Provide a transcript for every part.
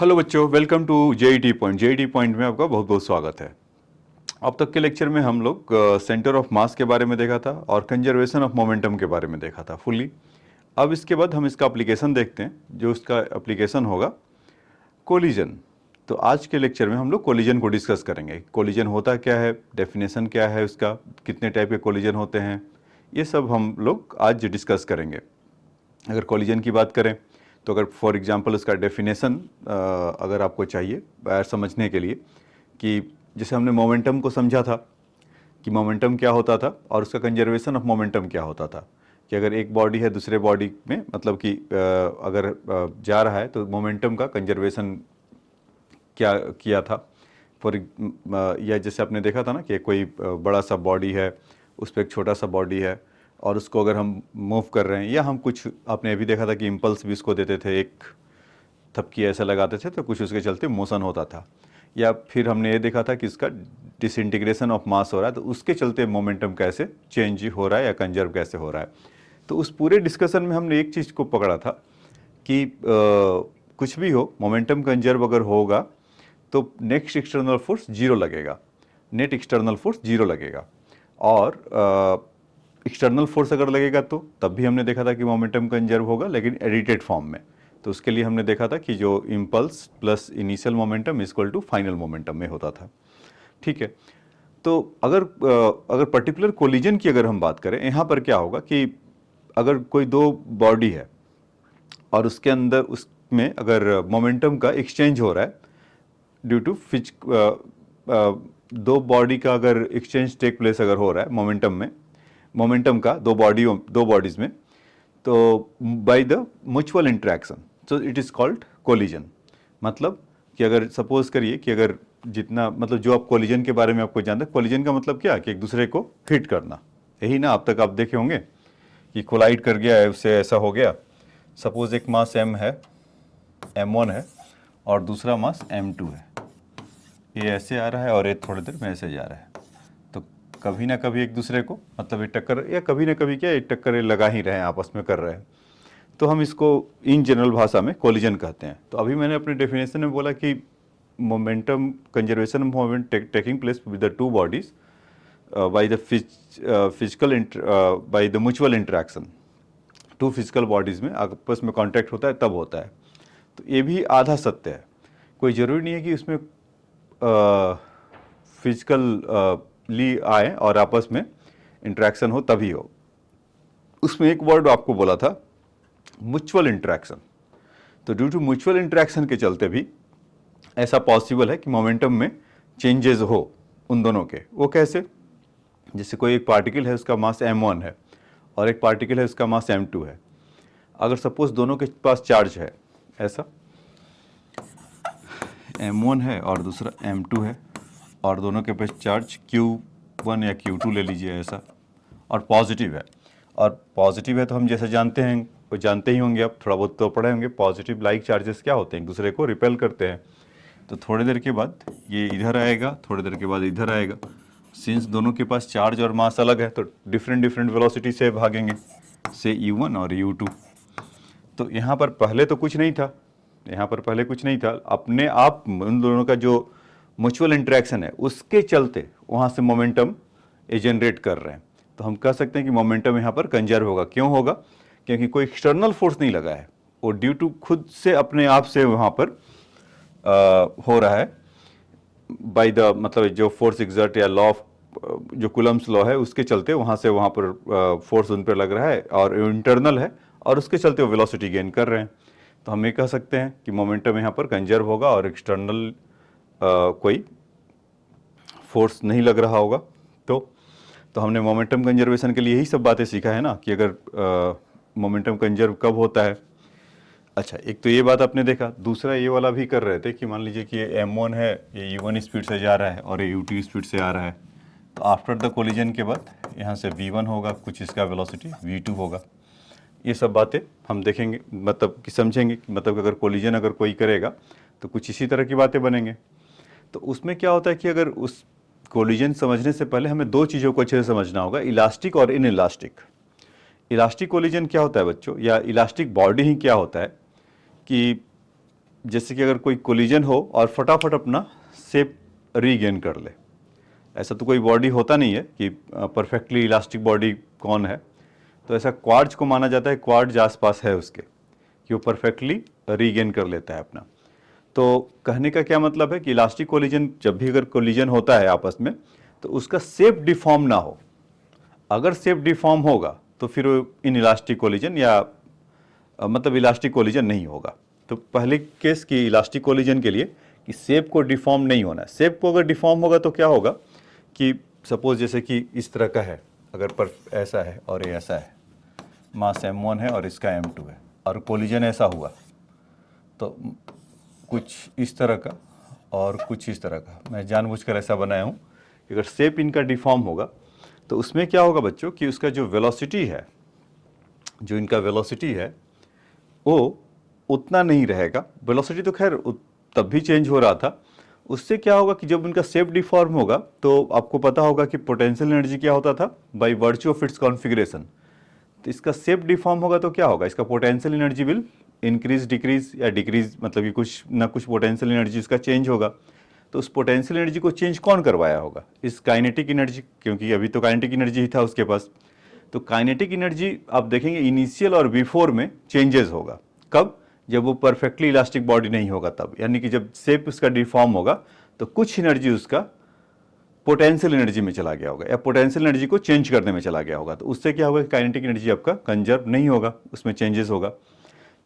Hello बच्चों, welcome to JET point. JET point में आपका बहुत बहुत स्वागत है। अब तक के लेक्चर में हम लोग सेंटर ऑफ मास के बारे में देखा था और कंजर्वेशन ऑफ मोमेंटम के बारे में देखा था फुल्ली। अब इसके बाद हम इसका एप्लीकेशन देखते हैं, जो इसका एप्लीकेशन होगा कोलिजन। तो आज के लेक्चर में हम लोग कोलिजन को डिस्कस करेंगे। कोलिजन होता क्या है, डेफिनेशन क्या है उसका, कितने टाइप के कोलिजन होते हैं, ये सब हम लोग आज डिस्कस करेंगे। अगर कोलिजन की बात करें तो अगर फॉर एग्जांपल उसका डेफिनेशन अगर आपको चाहिए समझने के लिए, कि जैसे हमने मोमेंटम को समझा था कि मोमेंटम क्या होता था और उसका कंजर्वेशन ऑफ मोमेंटम क्या होता था, कि अगर एक बॉडी है दूसरे बॉडी में, मतलब कि अगर जा रहा है तो मोमेंटम का कंजर्वेशन क्या किया था। फॉर या जैसे आपने देखा था ना कि कोई बड़ा सा बॉडी है, उस पर एक छोटा सा बॉडी है और उसको अगर हम मूव कर रहे हैं, या हम कुछ आपने अभी देखा था कि इम्पल्स भी इसको देते थे, एक थपकी ऐसा लगाते थे तो कुछ उसके चलते मोशन होता था। या फिर हमने ये देखा था कि इसका डिसइंटीग्रेशन ऑफ मास हो रहा है तो उसके चलते मोमेंटम कैसे चेंज हो रहा है या कंजर्व कैसे हो रहा है। तो उस पूरे डिस्कशन में हमने एक चीज़ को पकड़ा था कि कुछ भी हो, मोमेंटम कंजर्व अगर होगा तो नेक्स्ट एक्सटर्नल फोर्स जीरो लगेगा, नेट एक्सटर्नल फोर्स जीरो लगेगा। और एक्सटर्नल फोर्स अगर लगेगा तो तब भी हमने देखा था कि मोमेंटम कंजर्व होगा, लेकिन एडिटेड फॉर्म में। तो उसके लिए हमने देखा था कि जो impulse plus initial momentum equal to final momentum में होता था। ठीक है, तो अगर पर्टिकुलर कोलिजन की अगर हम बात करें, यहाँ पर क्या होगा कि अगर कोई दो बॉडी है और उसके अंदर उसमें अगर मोमेंटम का एक्सचेंज हो रहा है ड्यू टू दो बॉडी का अगर एक्सचेंज टेक प्लेस अगर हो रहा है मोमेंटम का दो बॉडीज में, तो bye the mutual interaction, so it is called collision. मतलब कि अगर सपोज करिए कि अगर जितना, मतलब जो आप कोलिजन के बारे में आपको जानते हैं, कोलिजन का मतलब क्या, कि एक दूसरे को हिट करना, यही ना। अब तक आप देखे होंगे कि कोलाइड कर गया है, उससे ऐसा हो गया। सपोज एक मास m है, m1 है और दूसरा मास m2 है, ये ऐसे आ रहा है और ये थोड़ी देर में ऐसे जा रहा है, तो कभी ना कभी एक दूसरे को, मतलब ये टक्कर, या कभी ना कभी क्या, एक टक्कर ये लगा ही रहे हैं, आपस में कर रहे हैं, तो हम इसको इन जनरल भाषा में कोलिजन कहते हैं। तो अभी मैंने अपने डेफिनेशन में बोला कि momentum conservation moment taking place with the two bodies by the by the mutual interaction. Two physical bodies में आपस में कांटेक्ट होता है तब होता है। तो ये भी आधा सत्य है, कोई ज़रूरी नहीं है कि उसमें फिजिकली आए और आपस में इंटरेक्शन हो तभी हो। उसमें एक वर्ड आपको बोला था म्यूचुअल इंटरेक्शन। तो ड्यू टू म्यूचुअल इंटरेक्शन के चलते भी ऐसा पॉसिबल है कि मोमेंटम में चेंजेस हो उन दोनों के। वो कैसे, जैसे कोई एक पार्टिकल है उसका मास m1 है और एक पार्टिकल है उसका मास m2 है। अगर सपोज दोनों के पास चार्ज है, ऐसा m1 है और दूसरा m2 है, और दोनों के पास चार्ज q1 या q2 ले लीजिए ऐसा, और पॉजिटिव है। और पॉजिटिव है तो हम जैसे जानते हैं, वो जानते ही होंगे, आप थोड़ा बहुत तो पढ़े होंगे, पॉजिटिव लाइक चार्जेस क्या होते हैं, एक दूसरे को रिपेल करते हैं। तो थोड़ी देर के बाद ये इधर आएगा, थोड़ी देर के बाद इधर आएगा। सिंस दोनों के पास चार्ज और मास अलग है तो डिफरेंट डिफरेंट वेलोसिटी से भागेंगे, से u1 और u2। तो यहाँ पर पहले तो कुछ नहीं था, यहाँ पर पहले कुछ नहीं था, अपने आप उन दोनों का जो म्यूचुअल इंटरेक्शन है उसके चलते वहाँ से मोमेंटम ये जनरेट कर रहे हैं। तो हम कह सकते हैं कि मोमेंटम यहाँ पर कंजर्व होगा। क्यों होगा, क्योंकि कोई एक्सटर्नल फोर्स नहीं लगा है, वो ड्यू टू खुद से अपने आप से वहाँ पर हो रहा है बाय द, मतलब जो फोर्स एग्जर्ट या लॉ ऑफ जो कुलम्स लॉ है उसके चलते वहाँ से वहाँ पर फोर्स उन पर लग रहा है और इंटरनल है, और उसके चलते वो वेलोसिटी गेन कर रहे हैं। तो हम ये कह सकते हैं कि मोमेंटम यहाँ पर कंजर्व होगा और एक्सटर्नल कोई फोर्स नहीं लग रहा होगा। तो हमने मोमेंटम कंजर्वेशन के लिए यही सब बातें सीखा है ना, कि अगर मोमेंटम कंजर्व कब होता है। अच्छा, एक तो ये बात आपने देखा, दूसरा ये वाला भी कर रहे थे कि मान लीजिए कि ये m1 है, ये u1 स्पीड से जा रहा है और ये u2 स्पीड से आ रहा है। तो आफ्टर द कोलिजन के बाद यहाँ से v1 होगा, कुछ इसका वेलोसिटी v2 होगा। ये सब बातें हम देखेंगे, मतलब कि समझेंगे, मतलब अगर कोलिजन अगर कोई करेगा तो कुछ इसी तरह की बातें बनेंगे। तो उसमें क्या होता है कि अगर उस कोलिजन समझने से पहले हमें दो चीज़ों को अच्छे से समझना होगा, इलास्टिक और इन इलास्टिक। इलास्टिक कोलिजन क्या होता है बच्चों, या इलास्टिक बॉडी ही क्या होता है, कि जैसे कि अगर कोई कोलिजन हो और फटाफट अपना शेप रीगेन कर ले, ऐसा तो कोई बॉडी होता नहीं है कि परफेक्टली इलास्टिक बॉडी कौन है, तो ऐसा क्वार्ट्ज को माना जाता है, क्वार्ट्ज आसपास है उसके कि वो परफेक्टली रीगेन कर लेता है अपना। तो कहने का क्या मतलब है कि इलास्टिक कोलिजन, जब भी अगर कोलिजन होता है आपस में, तो उसका शेप डिफॉर्म ना हो। अगर शेप डिफॉर्म होगा तो फिर इन इलास्टिक कोलिजन या मतलब इलास्टिक कोलिजन नहीं होगा। तो पहले केस की इलास्टिक कोलिजन के लिए कि शेप को डिफॉर्म नहीं होना है। शेप को अगर डिफॉर्म होगा तो क्या होगा कि सपोज जैसे कि इस तरह का है, अगर पर ऐसा है और ये ऐसा है, मास m1 है और इसका m2 है, और कोलिजन ऐसा हुआ तो कुछ इस तरह का और कुछ इस तरह का, मैं जानबूझकर ऐसा बनाया हूँ। अगर शेप इनका डिफॉर्म होगा तो उसमें क्या होगा बच्चों कि उसका जो वेलोसिटी है, जो इनका वेलोसिटी है वो उतना नहीं रहेगा। वेलोसिटी तो खैर तब भी चेंज हो रहा था। उससे क्या होगा कि जब इनका शेप डिफॉर्म होगा तो आपको पता होगा कि पोटेंशियल एनर्जी क्या होता था by virtue of its configuration. तो इसका शेप डिफॉर्म होगा तो क्या होगा, इसका potential energy will increase decrease या डिक्रीज, मतलब कि कुछ ना कुछ पोटेंशियल एनर्जी इसका चेंज होगा। तो उस पोटेंशियल एनर्जी को चेंज कौन करवाया होगा, इस काइनेटिक एनर्जी, क्योंकि अभी तो काइनेटिक एनर्जी ही था उसके पास। तो काइनेटिक एनर्जी आप देखेंगे इनिशियल और बिफोर में चेंजेस होगा। कब, जब वो परफेक्टली इलास्टिक बॉडी नहीं होगा तब, यानी कि जब शेप उसका डिफॉर्म होगा तो कुछ एनर्जी उसका पोटेंशियल एनर्जी में चला गया होगा या पोटेंशियल एनर्जी को चेंज करने में चला गया होगा। तो उससे क्या होगा, काइनेटिक एनर्जी आपका कंजर्व नहीं होगा, उसमें चेंजेस होगा।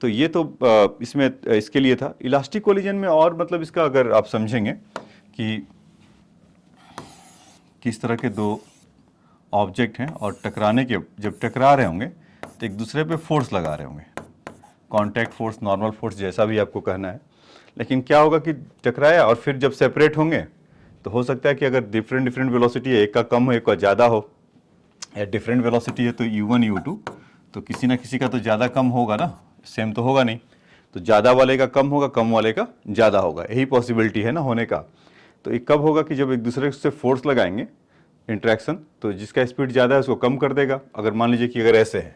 तो ये तो इसमें इसके लिए था। इलास्टिक कोलिजन में और मतलब इसका अगर आप समझेंगे कि किस तरह के दो ऑब्जेक्ट हैं और टकराने के, जब टकरा रहे होंगे तो एक दूसरे पे फोर्स लगा रहे होंगे, कांटेक्ट फोर्स, नॉर्मल फोर्स, जैसा भी आपको कहना है। लेकिन क्या होगा कि टकराया और फिर जब सेपरेट होंगे तो हो सकता है कि अगर डिफरेंट डिफरेंट वेलोसिटी है, एक का कम हो एक का ज़्यादा हो, या डिफरेंट वेलोसिटी है तो u1 u2, तो किसी ना किसी का तो ज़्यादा कम होगा ना, सेम तो होगा नहीं। तो ज़्यादा वाले का कम होगा, कम वाले का ज़्यादा होगा, यही पॉसिबिलिटी है ना होने का। तो ये कब होगा कि जब एक दूसरे से फोर्स लगाएंगे इंट्रैक्शन, तो जिसका स्पीड ज़्यादा है उसको कम कर देगा। अगर मान लीजिए कि अगर ऐसे है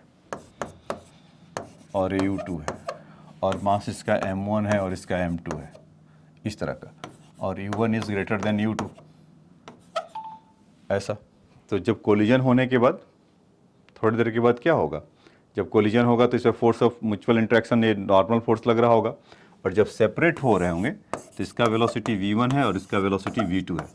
और ये u2 है और मास इसका m1 है और इसका m2 है इस तरह का, और u1 is greater than u2, ऐसा। तो जब कोलिजन होने के बाद थोड़ी देर के बाद क्या होगा, जब कोलिजन होगा तो इसमें फोर्स ऑफ म्यूचुअल इंट्रैक्शन, ये नॉर्मल फोर्स लग रहा होगा, और जब सेपरेट हो रहे होंगे तो इसका वेलोसिटी v1 है और इसका वेलोसिटी v2 है।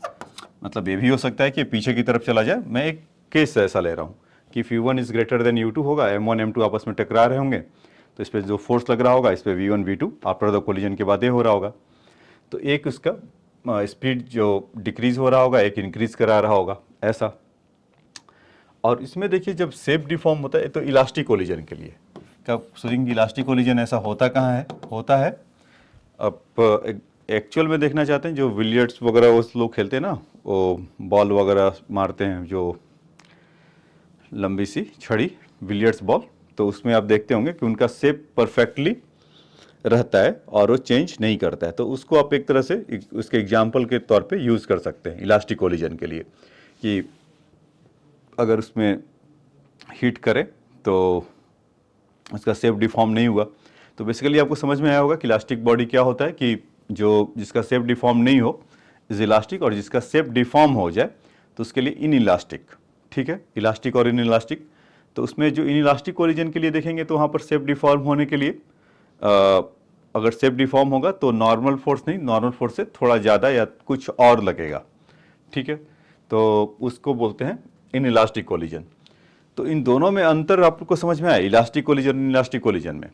मतलब ये भी हो सकता है कि पीछे की तरफ चला जाए। मैं एक केस ऐसा ले रहा हूँ कि v1 is greater than u2 होगा, m1 m2 आपस में टकरा रहे होंगे, तो इस पर जो फोर्स लग रहा होगा इस पर v1 v2 after the collision के बाद ये हो रहा होगा। तो एक उसका स्पीड जो डिक्रीज हो रहा होगा, एक इंक्रीज करा रहा होगा, ऐसा। और इसमें देखिए जब शेप डिफॉर्म होता है तो इलास्टिक कोलिजन के लिए क्या सोचेंगे, इलास्टिक कोलिजन ऐसा होता कहाँ है, होता है अब एक्चुअल में देखना चाहते हैं जो बिलियर्ड्स वगैरह वो लोग खेलते हैं ना, वो बॉल वगैरह मारते हैं जो लंबी सी छड़ी, बिलियर्ड्स बॉल, तो उसमें आप देखते होंगे कि उनका शेप परफेक्टली रहता है और वो चेंज नहीं करता है। तो उसको आप एक तरह से उसके एग्जाम्पल के तौर पे यूज़ कर सकते हैं इलास्टिक कोलिजन के लिए, कि अगर उसमें हीट करे तो उसका शेप डिफॉर्म नहीं हुआ। तो बेसिकली आपको समझ में आया होगा कि इलास्टिक बॉडी क्या होता है, कि जो जिसका शेप डिफॉर्म नहीं हो इज इलास्टिक, और जिसका शेप डिफॉर्म हो जाए तो उसके लिए इन इलास्टिक। ठीक है, इलास्टिक और इन इलास्टिक। तो उसमें जो इन इलास्टिक कोलिजन के लिए देखेंगे तो वहाँ पर शेप डिफॉर्म होने के लिए अगर शेप डिफॉर्म होगा तो नॉर्मल फोर्स नहीं, नॉर्मल फोर्स से थोड़ा ज़्यादा या कुछ और लगेगा। ठीक है, तो उसको बोलते हैं इन इलास्टिक कोलिजन। तो इन दोनों में अंतर आपको समझ में आया, इलास्टिक कोलिजन, इलास्टिक कोलिजन में।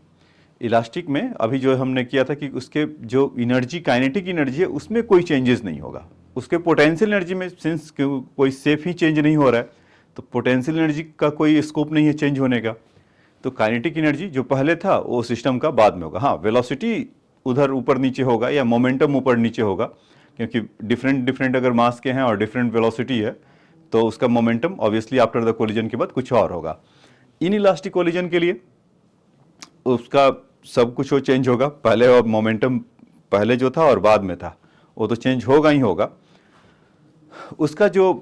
इलास्टिक में अभी जो हमने किया था कि उसके जो एनर्जी, काइनेटिक एनर्जी है उसमें कोई चेंजेस नहीं होगा, उसके पोटेंशियल एनर्जी में सिंस कोई शेप ही चेंज नहीं हो रहा है तो पोटेंशियल एनर्जी का कोई स्कोप नहीं है चेंज होने का। तो काइनेटिक एनर्जी जो पहले था वो सिस्टम का बाद में होगा। हाँ, वेलोसिटी उधर ऊपर नीचे होगा या मोमेंटम ऊपर नीचे होगा, क्योंकि डिफरेंट डिफरेंट अगर मास के हैं और डिफरेंट वेलोसिटी है तो उसका momentum obviously after the collision के बाद कुछ और होगा। इन इलास्टिक कोलिजन के लिए उसका सब कुछ वो चेंज होगा, पहले और मोमेंटम पहले जो था और बाद में था वो तो चेंज होगा ही होगा। उसका जो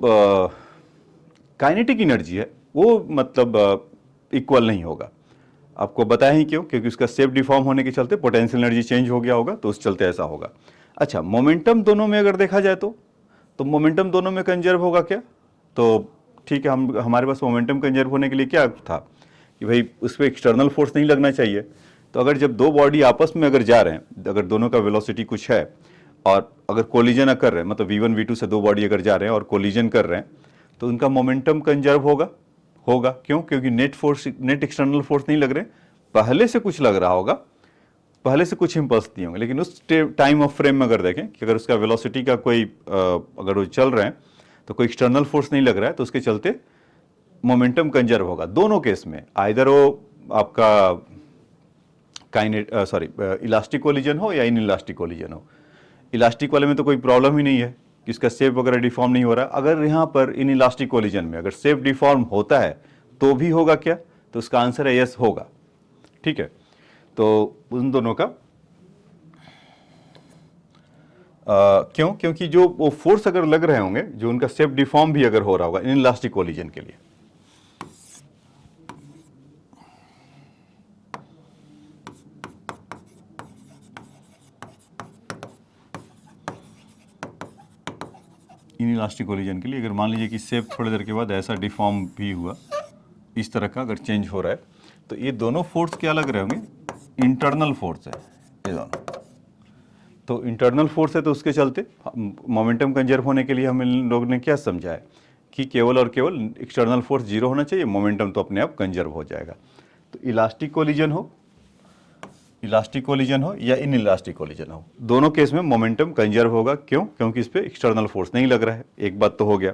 काइनेटिक एनर्जी है वो मतलब इक्वल नहीं होगा। आपको बताया ही क्यों, क्योंकि उसका शेप डिफॉर्म होने के चलते पोटेंशियल एनर्जी चेंज हो गया होगा, तो उस चलते ऐसा होगा। अच्छा, मोमेंटम दोनों में अगर देखा जाए तो मोमेंटम दोनों में कंजर्व होगा क्या? तो ठीक है, हमारे पास मोमेंटम कंजर्व होने के लिए क्या था कि भाई उस पर एक्सटर्नल फोर्स नहीं लगना चाहिए। तो अगर जब दो बॉडी आपस में अगर जा रहे हैं, अगर दोनों का वेलोसिटी कुछ है और अगर कोलिजन कर रहे हैं, मतलब V1 V2 से दो बॉडी अगर जा रहे हैं और कोलिजन कर रहे हैं, तो उनका मोमेंटम कंजर्व होगा। क्यों? क्योंकि नेट एक्सटर्नल फोर्स नहीं लग रहे, पहले से कुछ लग रहा होगा, पहले से कुछ इम्पल्स दिए होंगे, लेकिन उस टाइम ऑफ फ्रेम में अगर देखें कि अगर उसका वेलोसिटी का कोई अगर वो चल रहे हैं तो कोई एक्सटर्नल फोर्स नहीं लग रहा है, तो उसके चलते मोमेंटम कंजर्व होगा दोनों केस में। आइदर वो आपका इलास्टिक कोलिजन हो या इन इलास्टिक कोलिजन हो। इलास्टिक वाले में तो कोई प्रॉब्लम ही नहीं है कि इसका शेप वगैरह डिफॉर्म नहीं हो रहा। अगर यहाँ पर इन इलास्टिक कोलिजन में अगर शेप डिफॉर्म होता है तो भी होगा क्या? तो उसका आंसर है यस, होगा। ठीक है, तो उन दोनों का क्यों? क्योंकि जो वो फोर्स अगर लग रहे होंगे, जो उनका शेप डिफॉर्म भी अगर हो रहा होगा इन इलास्टिक कोलिजन के लिए, इन इलास्टिक कोलिजन के लिए अगर मान लीजिए कि शेप थोड़ी देर के बाद ऐसा डिफॉर्म भी हुआ, इस तरह का अगर चेंज हो रहा है, तो ये दोनों फोर्स क्या लग रहे होंगे? इंटरनल फोर्स है ये दोनों। तो इंटरनल फोर्स है, तो उसके चलते मोमेंटम कंजर्व होने के लिए हम इन लोगों ने क्या समझा है कि केवल और केवल एक्सटर्नल फोर्स जीरो होना चाहिए, मोमेंटम तो अपने आप कंजर्व हो जाएगा। तो इलास्टिक कोलिजन हो या इन इलास्टिक कोलिजन हो, दोनों केस में मोमेंटम कंजर्व होगा। क्यों? क्योंकि इस पर एक्सटर्नल फोर्स नहीं लग रहा है। एक बात तो हो गया।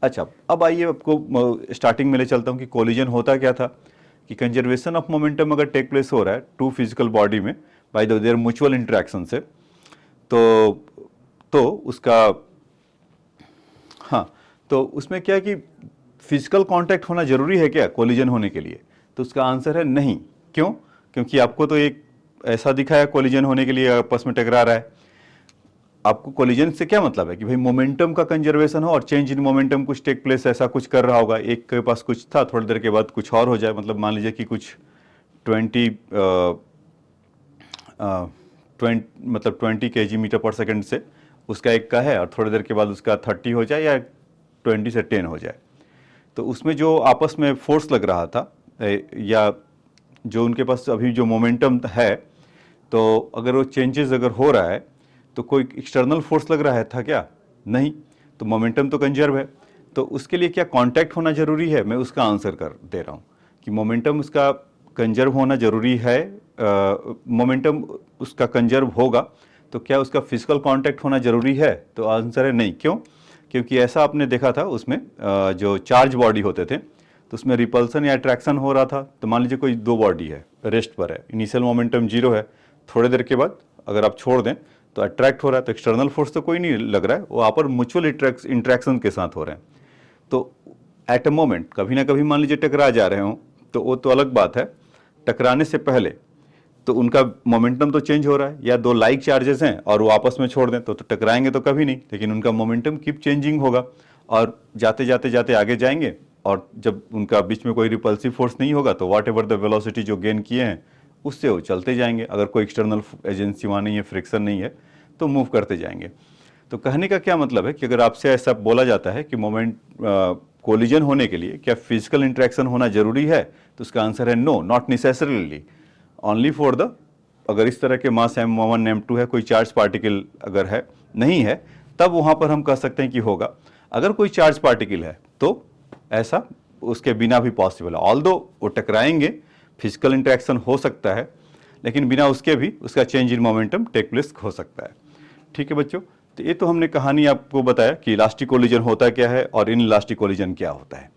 अच्छा, अब आइए आपको स्टार्टिंग में ले चलता हूँ कि कोलिजन होता क्या था, कि कंजर्वेशन ऑफ मोमेंटम अगर टेक प्लेस हो रहा है टू फिजिकल बॉडी में बाय देयर म्यूचुअल इंटरेक्शन से, तो उसका हाँ, तो उसमें क्या है कि फिजिकल कांटेक्ट होना जरूरी है क्या कोलिजन होने के लिए? तो उसका आंसर है नहीं। क्यों? क्योंकि आपको तो एक ऐसा दिखा है कोलिजन होने के लिए आपस में टकरा रहा है। आपको कोलिजन से क्या मतलब है कि भाई मोमेंटम का कंजर्वेशन हो और चेंज इन मोमेंटम कुछ टेक प्लेस, ऐसा कुछ कर रहा होगा। एक के पास कुछ था, थोड़ी देर के बाद कुछ और हो जाए। मतलब मान लीजिए कि कुछ 20 kg मीटर पर सेकंड से उसका एक का है और थोड़ी देर के बाद उसका 30 हो जाए या 20 से 10 हो जाए। तो उसमें जो आपस में फोर्स लग रहा था या जो उनके पास अभी जो मोमेंटम है, तो अगर वो चेंजेस अगर हो रहा है तो कोई एक्सटर्नल फोर्स लग रहा है था क्या? नहीं। तो मोमेंटम तो कंजर्व है। तो उसके लिए क्या कांटेक्ट होना जरूरी है? मैं उसका आंसर कर दे रहा हूँ कि मोमेंटम उसका कंजर्व होना जरूरी है। मोमेंटम उसका कंजर्व होगा तो क्या उसका फिजिकल कांटेक्ट होना जरूरी है? तो आंसर है नहीं। क्यों? क्योंकि ऐसा आपने देखा था उसमें जो चार्ज बॉडी होते थे तो उसमें रिपल्सन या अट्रैक्शन हो रहा था। तो मान लीजिए कोई दो बॉडी है, रेस्ट पर है, इनिशियल मोमेंटम जीरो है, थोड़ी देर के बाद अगर आप छोड़ दें तो अट्रैक्ट हो रहा है, तो एक्सटर्नल फोर्स तो कोई नहीं लग रहा है, वो आप पर म्यूचुअल इंट्रैक्शन के साथ हो रहे हैं। तो एट अ मोमेंट कभी ना कभी मान लीजिए टकरा जा रहे हों, तो वो तो अलग बात है। टकराने से पहले तो उनका मोमेंटम तो चेंज हो रहा है, या दो लाइक चार्जेस हैं और वो आपस में छोड़ दें तो टकराएंगे तो कभी नहीं, लेकिन उनका मोमेंटम कीप चेंजिंग होगा और जाते जाते जाते आगे जाएंगे। और जब उनका बीच में कोई रिपल्सिव फोर्स नहीं होगा तो वॉट एवर द वेलोसिटी जो गेन किए हैं उससे वो चलते जाएंगे। अगर कोई एक्सटर्नल एजेंसी वहाँ नहीं है, फ्रिक्शन नहीं है, तो मूव करते जाएंगे। तो कहने का क्या मतलब है कि अगर आपसे ऐसा बोला जाता है कि मोमेंट कोलिजन होने के लिए क्या फिजिकल इंटरेक्शन होना जरूरी है, तो उसका आंसर है no, not necessarily, only for the, अगर इस तरह के मास m1 m2 है, कोई चार्ज पार्टिकल अगर है नहीं है, तब वहाँ पर हम कह सकते हैं कि होगा। अगर कोई चार्ज पार्टिकल है तो ऐसा उसके बिना भी पॉसिबल है। ऑल्दो वो टकराएंगे, फिजिकल इंटरेक्शन हो सकता है, लेकिन बिना उसके भी उसका change in momentum take place हो सकता है। ठीक है बच्चों, तो ये तो हमने कहानी आपको बताया कि इलास्टिक कोलिजन होता क्या है और इन इलास्टिक कोलिजन क्या होता है।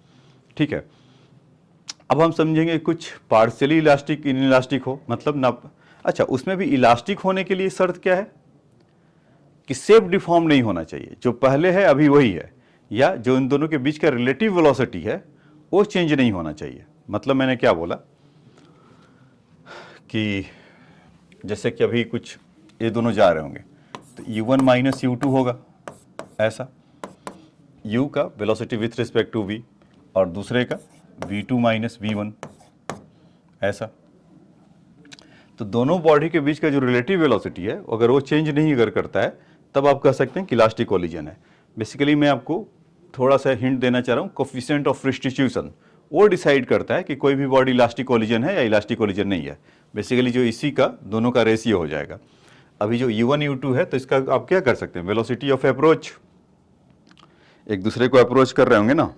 ठीक है, अब हम समझेंगे कुछ पार्शियली इलास्टिक इन इलास्टिक हो, मतलब ना। अच्छा, उसमें भी इलास्टिक होने के लिए शर्त क्या है कि शेप डिफॉर्म नहीं होना चाहिए, जो पहले है अभी वही है, या जो इन दोनों के बीच का रिलेटिव वेलोसिटी है वो चेंज नहीं होना चाहिए। मतलब मैंने क्या बोला कि जैसे कि अभी कुछ ये दोनों जा रहे होंगे तो u1 माइनस u2 होगा, ऐसा u का velocity with respect to v और दूसरे का v2 माइनस v1, ऐसा। तो दोनों बॉडी के बीच का जो रिलेटिव वेलोसिटी है अगर वो चेंज नहीं अगर करता है तब आप कह सकते हैं कि इलास्टिक कोलिजन है। बेसिकली मैं आपको थोड़ा सा हिंट देना चाह रहा हूँ, कोफिशिएंट ऑफ रिस्टिट्यूशन वो डिसाइड करता है कि कोई भी बॉडी इलास्टिक कोलिजन है या इलास्टिक कोलिजन नहीं है। बेसिकली जो इसी का दोनों का रेशियो हो जाएगा। अभी जो U1 U2 है तो इसका आप क्या कर सकते हैं, वेलोसिटी ऑफ अप्रोच, एक दूसरे को अप्रोच कर रहे होंगे ना,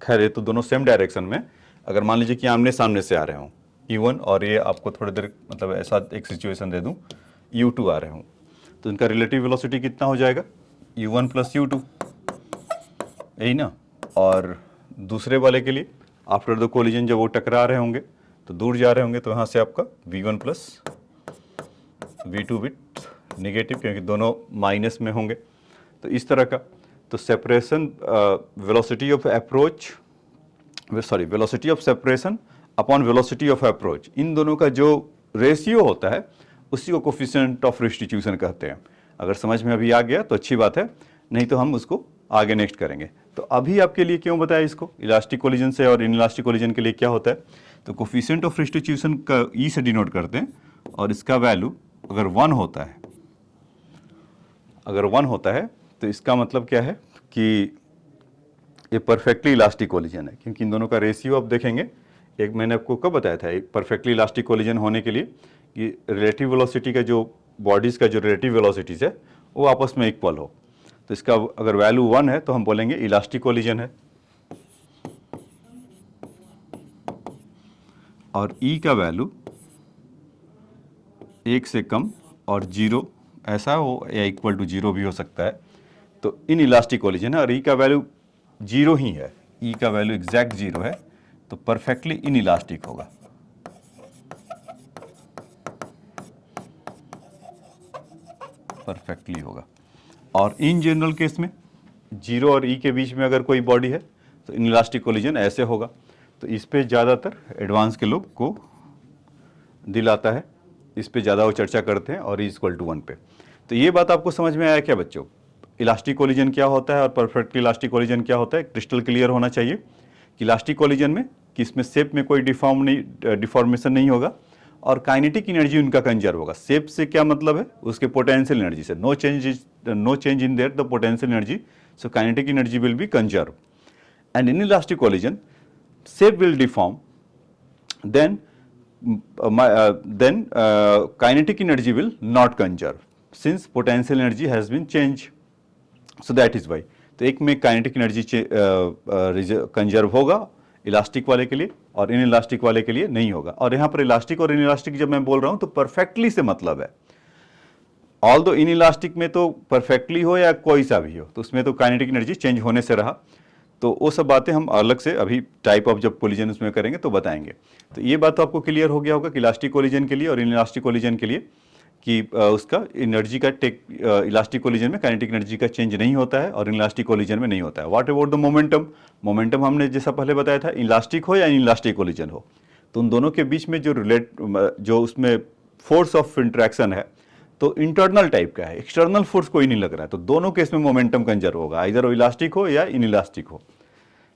खैर ये तो दोनों सेम डायरेक्शन में, अगर मान लीजिए कि आमने सामने से आ रहे हों U1 और ये आपको थोड़ी देर मतलब ऐसा एक सिचुएशन दे दूं U2 आ रहे हों, तो इनका रिलेटिव वेलोसिटी कितना हो जाएगा, U1 प्लस U2, यही ना। और दूसरे वाले के लिए आफ्टर द कोलिजन जब वो टकरा रहे होंगे तो दूर जा रहे होंगे तो यहाँ से आपका V1 plus V2 with negative, क्योंकि दोनों माइनस में होंगे। तो इस तरह का तो separation velocity of approach, sorry velocity of separation upon velocity of approach, इन दोनों का जो रेशियो होता है उसी को कोफिशिएंट ऑफ रिस्टिट्यूशन कहते हैं। अगर समझ में अभी आ गया तो अच्छी बात है, नहीं तो हम उसको आगे नेक्स्ट करेंगे। तो अभी आपके लिए क्यों बताया इसको, इलास्टिक कोलिजन से और इनइलास्टिक कोलिजन के लिए क्या होता है। तो कोफिशिएंट ऑफ रिस्टिट्यूशन का ई से डिनोट करते हैं और इसका वैल्यू अगर 1 होता है, अगर 1 होता है तो इसका मतलब क्या है कि ये परफेक्टली इलास्टिक कोलिजन है, क्योंकि इन दोनों का रेशियो आप देखेंगे, एक मैंने आपको कब बताया था एक परफेक्टली इलास्टिक कोलिजन होने के लिए कि रिलेटिव वेलोसिटी का जो बॉडीज़ का जो रिलेटिव वेलोसिटीज़ है वो आपस में इक्वल हो। तो इसका अगर वैल्यू 1 है तो हम बोलेंगे इलास्टिक कोलिजन है, और ई का वैल्यू 1 से कम और 0 ऐसा हो या इक्वल टू 0 भी हो सकता है, तो इन इलास्टिक कोलिजन है। और ई का वैल्यू 0 ही है, ई का वैल्यू एग्जैक्ट 0 है, तो परफेक्टली इन इलास्टिक होगा। परफेक्टली होगा। और इन जनरल केस में 0 और ई के बीच में अगर कोई बॉडी है तो इन इलास्टिक कोलिजन ऐसे होगा। तो इस पे ज़्यादातर एडवांस के लोग को दिल आता है, इस पे ज़्यादा वो चर्चा करते हैं और E=1 पे। तो ये बात आपको समझ में आया क्या बच्चों, इलास्टिक कोलिजन क्या होता है और परफेक्टली इलास्टिक कोलिजन क्या होता है, क्रिस्टल क्लियर होना चाहिए कि इलास्टिक कोलिजन में कि इसमें शेप में कोई डिफॉर्मेशन नहीं होगा और काइनेटिक एनर्जी उनका कंजर्व होगा। शेप से क्या मतलब है, उसके पोटेंशियल एनर्जी से, no change in there the potential energy, so kinetic energy will be conserve. And inelastic collision shape will deform, then kinetic energy will not conserve since potential energy has been changed, so that is why। तो एक में kinetic energy conserve होगा elastic वाले के लिए और in elastic वाले के लिए नहीं होगा। और यहाँ पर इलास्टिक और इन इलास्टिक जब मैं बोल रहा हूँ तो परफेक्टली से मतलब है, ऑल दो इन इलास्टिक में तो परफेक्टली हो या कोई सा भी हो तो उसमें तो काइनेटिक एनर्जी चेंज होने से रहा। तो वो सब बातें हम अलग से अभी टाइप ऑफ जब कोलिजन उसमें करेंगे तो बताएंगे। तो ये बात तो आपको क्लियर हो गया होगा कि इलास्टिक कोलिजन के लिए और इलास्टिक कोलिजन के लिए कि उसका एनर्जी का इलास्टिक कोलिजन में काइनेटिक एनर्जी का चेंज नहीं होता है और इलास्टिक कोलिजन में नहीं होता है। What about the momentum, momentum हमने जैसा पहले बताया था इलास्टिक हो या इलास्टिक कोलिजन हो तो उन दोनों के बीच में जो उसमें फोर्स ऑफ इंट्रैक्शन है तो इंटरनल टाइप का है, एक्सटर्नल फोर्स कोई नहीं लग रहा है। तो दोनों केस में मोमेंटम कंजर्व होगा, इधर वो इलास्टिक हो या इनइलास्टिक हो,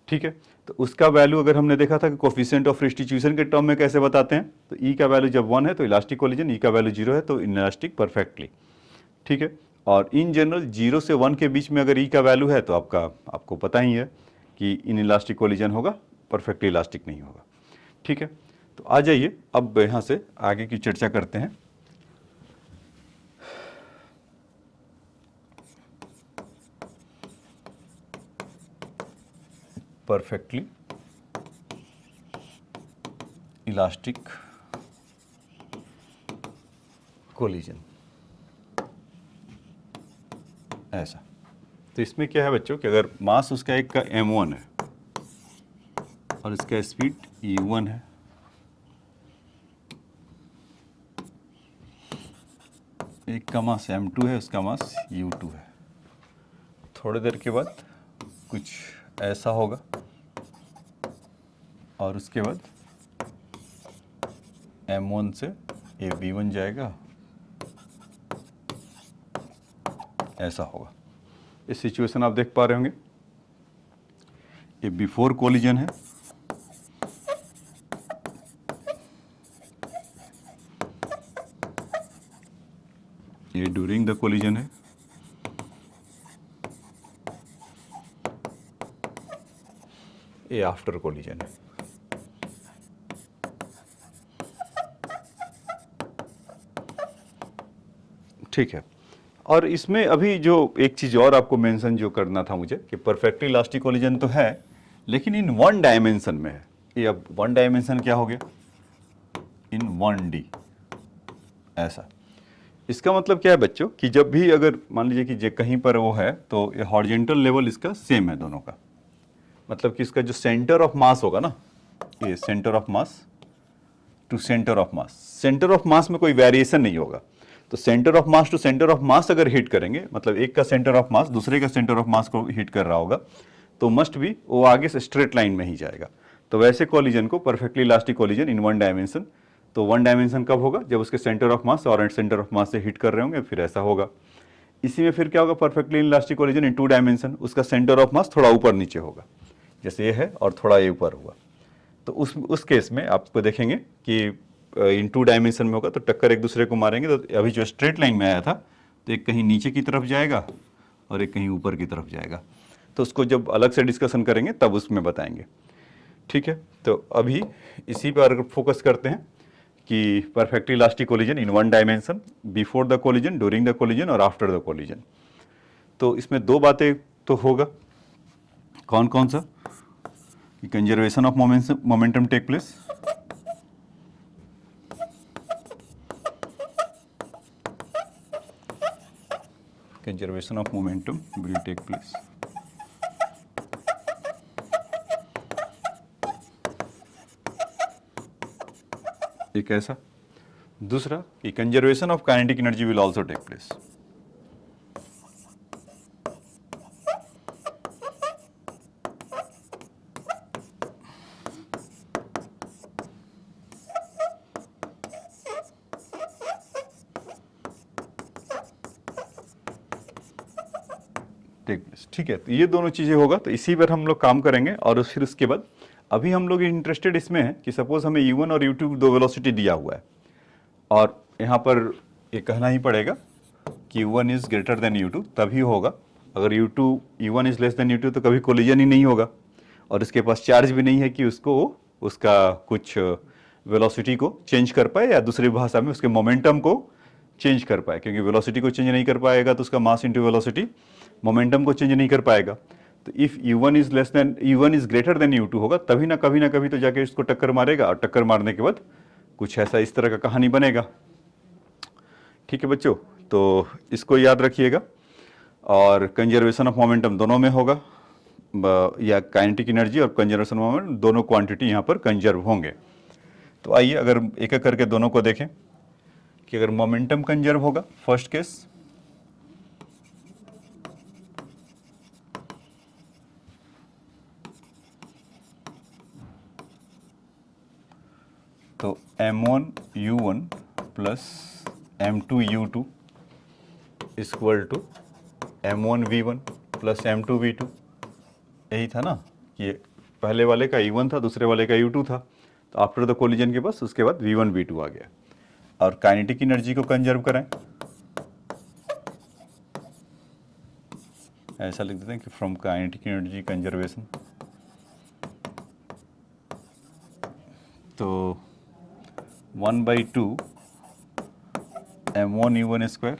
ठीक है। तो उसका वैल्यू अगर हमने देखा था कि कोफिशिएंट ऑफ रिस्टिट्यूशन के टर्म में कैसे बताते हैं, तो ई का वैल्यू जब 1 है तो इलास्टिक कोलिजन, ई का वैल्यू 0 है तो इनइलास्टिक परफेक्टली, ठीक है। और इन जनरल 0 से 1 के बीच में अगर ई का वैल्यू है तो आपको पता ही है कि इनइलास्टिक कोलिजन होगा, परफेक्टली इलास्टिक नहीं होगा, ठीक है। तो आ जाइए अब यहाँ से आगे की चर्चा करते हैं। परफेक्टली इलास्टिक कोलिजन ऐसा। तो इसमें क्या है बच्चों कि अगर मास उसका एक का m1 है और इसका स्पीड u1 है, एक का मास m2 है, उसका मास u2 है, थोड़ी देर के बाद कुछ ऐसा होगा और उसके बाद m1 से ये v1 जाएगा, ऐसा होगा। इस सिचुएशन आप देख पा रहे होंगे, ये बिफोर कोलिजन है ये ड्यूरिंग द कोलिजन है, ये आफ्टर कोलिजन है। ठीक है, और इसमें अभी जो एक चीज़ और आपको मेंशन जो करना था मुझे कि परफेक्टली इलास्टिक कोलिजन तो है लेकिन इन वन डायमेंशन में है। ये अब वन डायमेंशन क्या हो गया, इन 1D ऐसा। इसका मतलब क्या है बच्चों कि जब भी अगर मान लीजिए कि कहीं पर वो है तो ये हॉरिजेंटल लेवल इसका सेम है दोनों का, मतलब कि इसका जो सेंटर ऑफ मास होगा ना, ये centre of mass to centre of mass, centre of mass में कोई वेरिएशन नहीं होगा। तो centre of mass to centre of mass अगर हिट करेंगे, मतलब एक का सेंटर ऑफ मास दूसरे का सेंटर ऑफ मास को हिट कर रहा होगा, तो मस्ट भी वो आगे से स्ट्रेट लाइन में ही जाएगा। तो वैसे कोलिजन को परफेक्टली इलास्टिक कोलिजन इन वन डायमेंशन, तो वन डायमेंशन कब होगा, जब उसके सेंटर ऑफ मास और सेंटर ऑफ मास से हिट कर रहे होंगे, फिर ऐसा होगा। इसी में फिर क्या होगा, perfectly elastic collision in two dimension, उसका सेंटर ऑफ मास थोड़ा ऊपर नीचे होगा, जैसे ये है और थोड़ा ये ऊपर होगा। तो उस केस में आपको देखेंगे कि इन टू डायमेंशन में होगा तो टक्कर एक दूसरे को मारेंगे। तो अभी जो स्ट्रेट लाइन में आया था तो एक कहीं नीचे की तरफ जाएगा और एक कहीं ऊपर की तरफ जाएगा। तो उसको जब अलग से डिस्कशन करेंगे तब उसमें बताएंगे। ठीक है, तो अभी इसी पर फोकस करते हैं कि perfectly elastic collision in one dimension, before the collision, during the collision और आफ्टर द कोलिजन। तो इसमें दो बातें तो होगा, कौन कौन सा, कि conservation of momentum take place, conservation of momentum will take place. एक ऐसा, दूसरा कि conservation of kinetic energy will also take place. ठीक है, तो ये दोनों चीज़ें होगा, तो इसी पर हम लोग काम करेंगे। और फिर उसके बाद अभी हम लोग इंटरेस्टेड इसमें है कि सपोज हमें u1 और u2 दो वेलोसिटी दिया हुआ है और यहाँ पर ये कहना ही पड़ेगा कि u1 is greater than u2 तभी होगा। अगर u1 is less than u2 तो कभी कोलिजन ही नहीं होगा। और इसके पास चार्ज भी नहीं है कि उसको उसका कुछ वेलोसिटी को चेंज कर पाए, या दूसरी भाषा में उसके मोमेंटम को चेंज कर पाए, क्योंकि वेलोसिटी को चेंज नहीं कर पाएगा तो उसका मास इंटू वेलोसिटी मोमेंटम को चेंज नहीं कर पाएगा। तो if u1 is greater than u2 होगा तभी ना कभी तो जाके इसको टक्कर मारेगा, और टक्कर मारने के बाद कुछ ऐसा इस तरह का कहानी बनेगा। ठीक है बच्चों, तो इसको याद रखिएगा। और कंजर्वेशन ऑफ मोमेंटम दोनों में होगा, या काइनेटिक एनर्जी और कंजर्वेशन मोमेंट दोनों क्वांटिटी यहाँ पर कंजर्व होंगे। तो आइए अगर एक एक करके दोनों को देखें कि अगर मोमेंटम कंजर्व होगा, फर्स्ट केस, तो m1u1 plus m2u2 equal to m1v1 plus m2v2। यही था ना कि पहले वाले का u1 था, दूसरे वाले का u2 था। तो आफ्टर द कोलिजन के पास उसके बाद v1 v2 आ गया। और काइनेटिक एनर्जी को कंजर्व करें, ऐसा लिख देते हैं कि फ्रॉम काइनेटिक एनर्जी कंजर्वेशन, तो 1/2 m1u1 square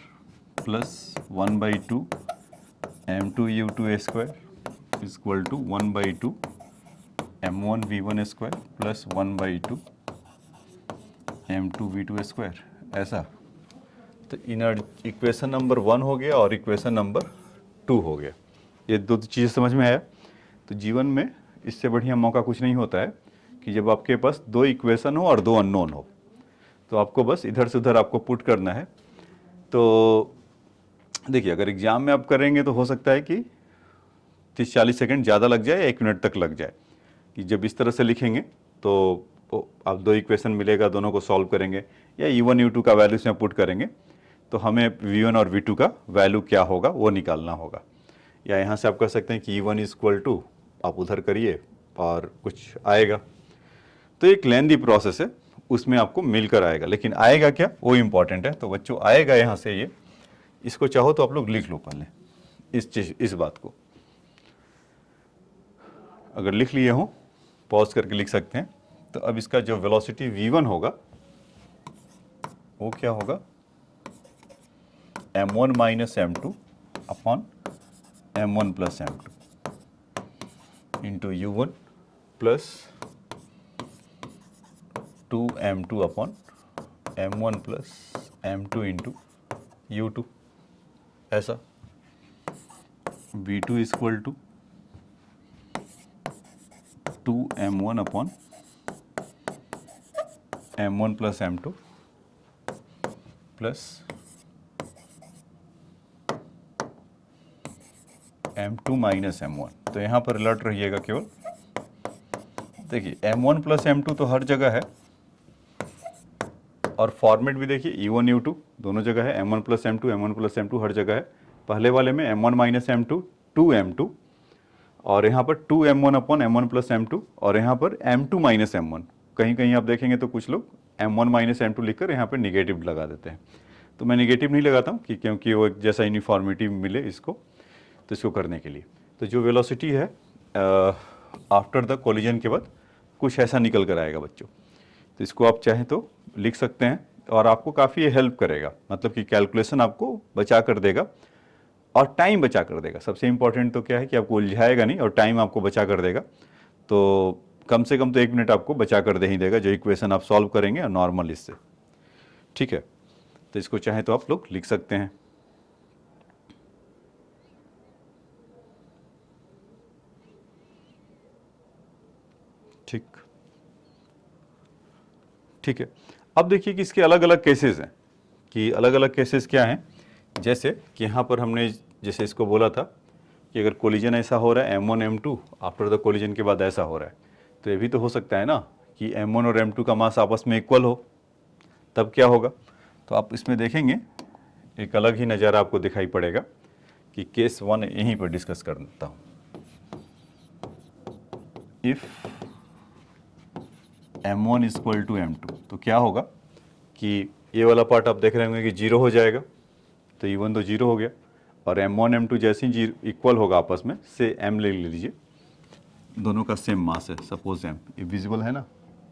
plus 1/2 m2u2 square equal to 1/2 m1v1 square plus 1/2 m2v2 square. ऐसा, तो इनर्जी इक्वेशन नंबर 1 हो गया और इक्वेशन नंबर 2 हो गया। ये दो चीज़ें समझ में आया। तो जीवन में इससे बढ़िया मौका कुछ नहीं होता है कि जब आपके पास दो इक्वेशन हो और दो अननोन हो, तो आपको बस इधर से उधर आपको पुट करना है। तो देखिए, अगर एग्ज़ाम में आप करेंगे तो हो सकता है कि 30-40 सेकंड ज़्यादा लग जाए या 1 मिनट तक लग जाए, कि जब इस तरह से लिखेंगे तो आप दो इक्वेशन मिलेगा, दोनों को सॉल्व करेंगे या u1 u2 का वैल्यू इसमें पुट करेंगे, तो हमें v1 और v2 का वैल्यू क्या होगा वो निकालना होगा। या यहाँ से आप कह सकते हैं कि e1 इक्वल टू, आप उधर करिए और कुछ आएगा। तो एक लेंदी प्रोसेस है, उसमें आपको मिलकर आएगा, लेकिन आएगा क्या वो इम्पॉर्टेंट है। तो बच्चों आएगा यहाँ से ये इसको चाहो तो आप लोग लिख लो पहले इस बात को। अगर लिख लिए हो पॉज करके लिख सकते हैं। तो अब इसका जो वेलोसिटी v1 होगा वो क्या होगा, m1 minus m2 upon m1 plus m2 into u1 plus 2m2 upon m1 plus m2 into u2। ऐसा v2 equal to 2m1 upon m1 plus m2 plus m2 minus m1। तो यहाँ पर alert रहिएगा केवल। देखिए m1 प्लस m2 तो हर जगह है, और फॉर्मेट भी देखिए u1 u2 दोनों जगह है, m1 प्लस m2 हर जगह है। पहले वाले में m1 माइनस m2 2m2, और यहाँ पर 2m1 upon m1 plus m2, और यहाँ पर m2 माइनस m1। कहीं कहीं आप देखेंगे तो कुछ लोग m1 माइनस m2 लिखकर यहाँ पर निगेटिव लगा देते हैं। तो मैं निगेटिव नहीं लगाता हूँ कि क्योंकि वो एक जैसा यूनिफॉर्मिटी मिले इसको, तो इसको करने के लिए। तो जो वेलोसिटी है आफ्टर द कोलिजन के बाद कुछ ऐसा निकल कर आएगा बच्चों। तो इसको आप चाहें तो लिख सकते हैं, और आपको काफ़ी हेल्प करेगा, मतलब कि कैलकुलेशन आपको बचा कर देगा और टाइम बचा कर देगा। सबसे इम्पॉर्टेंट तो क्या है कि आपको उलझाएगा नहीं और टाइम आपको बचा कर देगा। तो कम से कम तो 1 मिनट आपको बचा कर दे ही देगा जो इक्वेशन आप सॉल्व करेंगे नॉर्मल इससे। ठीक है, तो इसको चाहे तो आप लोग लिख सकते हैं। ठीक है, अब देखिए कि इसके अलग अलग केसेस हैं, कि अलग अलग केसेस क्या हैं। जैसे कि यहाँ पर हमने जैसे इसको बोला था कि अगर कोलिजन ऐसा हो रहा है m1 m2 after the collision के बाद ऐसा हो रहा है, तो ये भी तो हो सकता है ना कि m1 और m2 का मास आपस में इक्वल हो, तब क्या होगा। तो आप इसमें देखेंगे एक अलग ही नज़ारा आपको दिखाई पड़ेगा कि केस 1 यहीं पर डिस्कस करता हूँ। If m1 equal to m2, तो क्या होगा कि ये वाला पार्ट आप देख रहे होंगे कि 0 हो जाएगा, तो इवन तो 0 हो गया, और m1 m2 जैसे ही इक्वल होगा आपस में से m ले लीजिए, दोनों का सेम मास है, सपोज m, ये विजिबल है ना।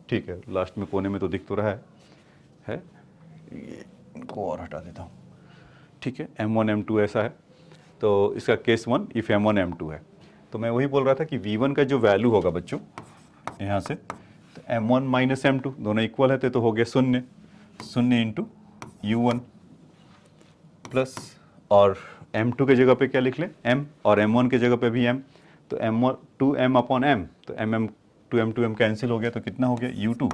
ठीक है, लास्ट में कोने में तो दिख तो रहा है इनको और हटा देता हूँ। ठीक है, m1 m2 ऐसा है, तो इसका केस 1 इफ़ m1 m2 है। तो मैं वही बोल रहा था कि v1 का जो वैल्यू होगा बच्चों यहाँ से, तो m1 माइनस m2 दोनों इक्वल है, तो हो गया 0 इंटू u1 प्लस, और m2 के जगह पे क्या लिख लें m, और m1 के जगह पे भी m, तो m1 2m अपॉन m, तो mm 2m कैंसिल हो गया, तो कितना हो गया u2।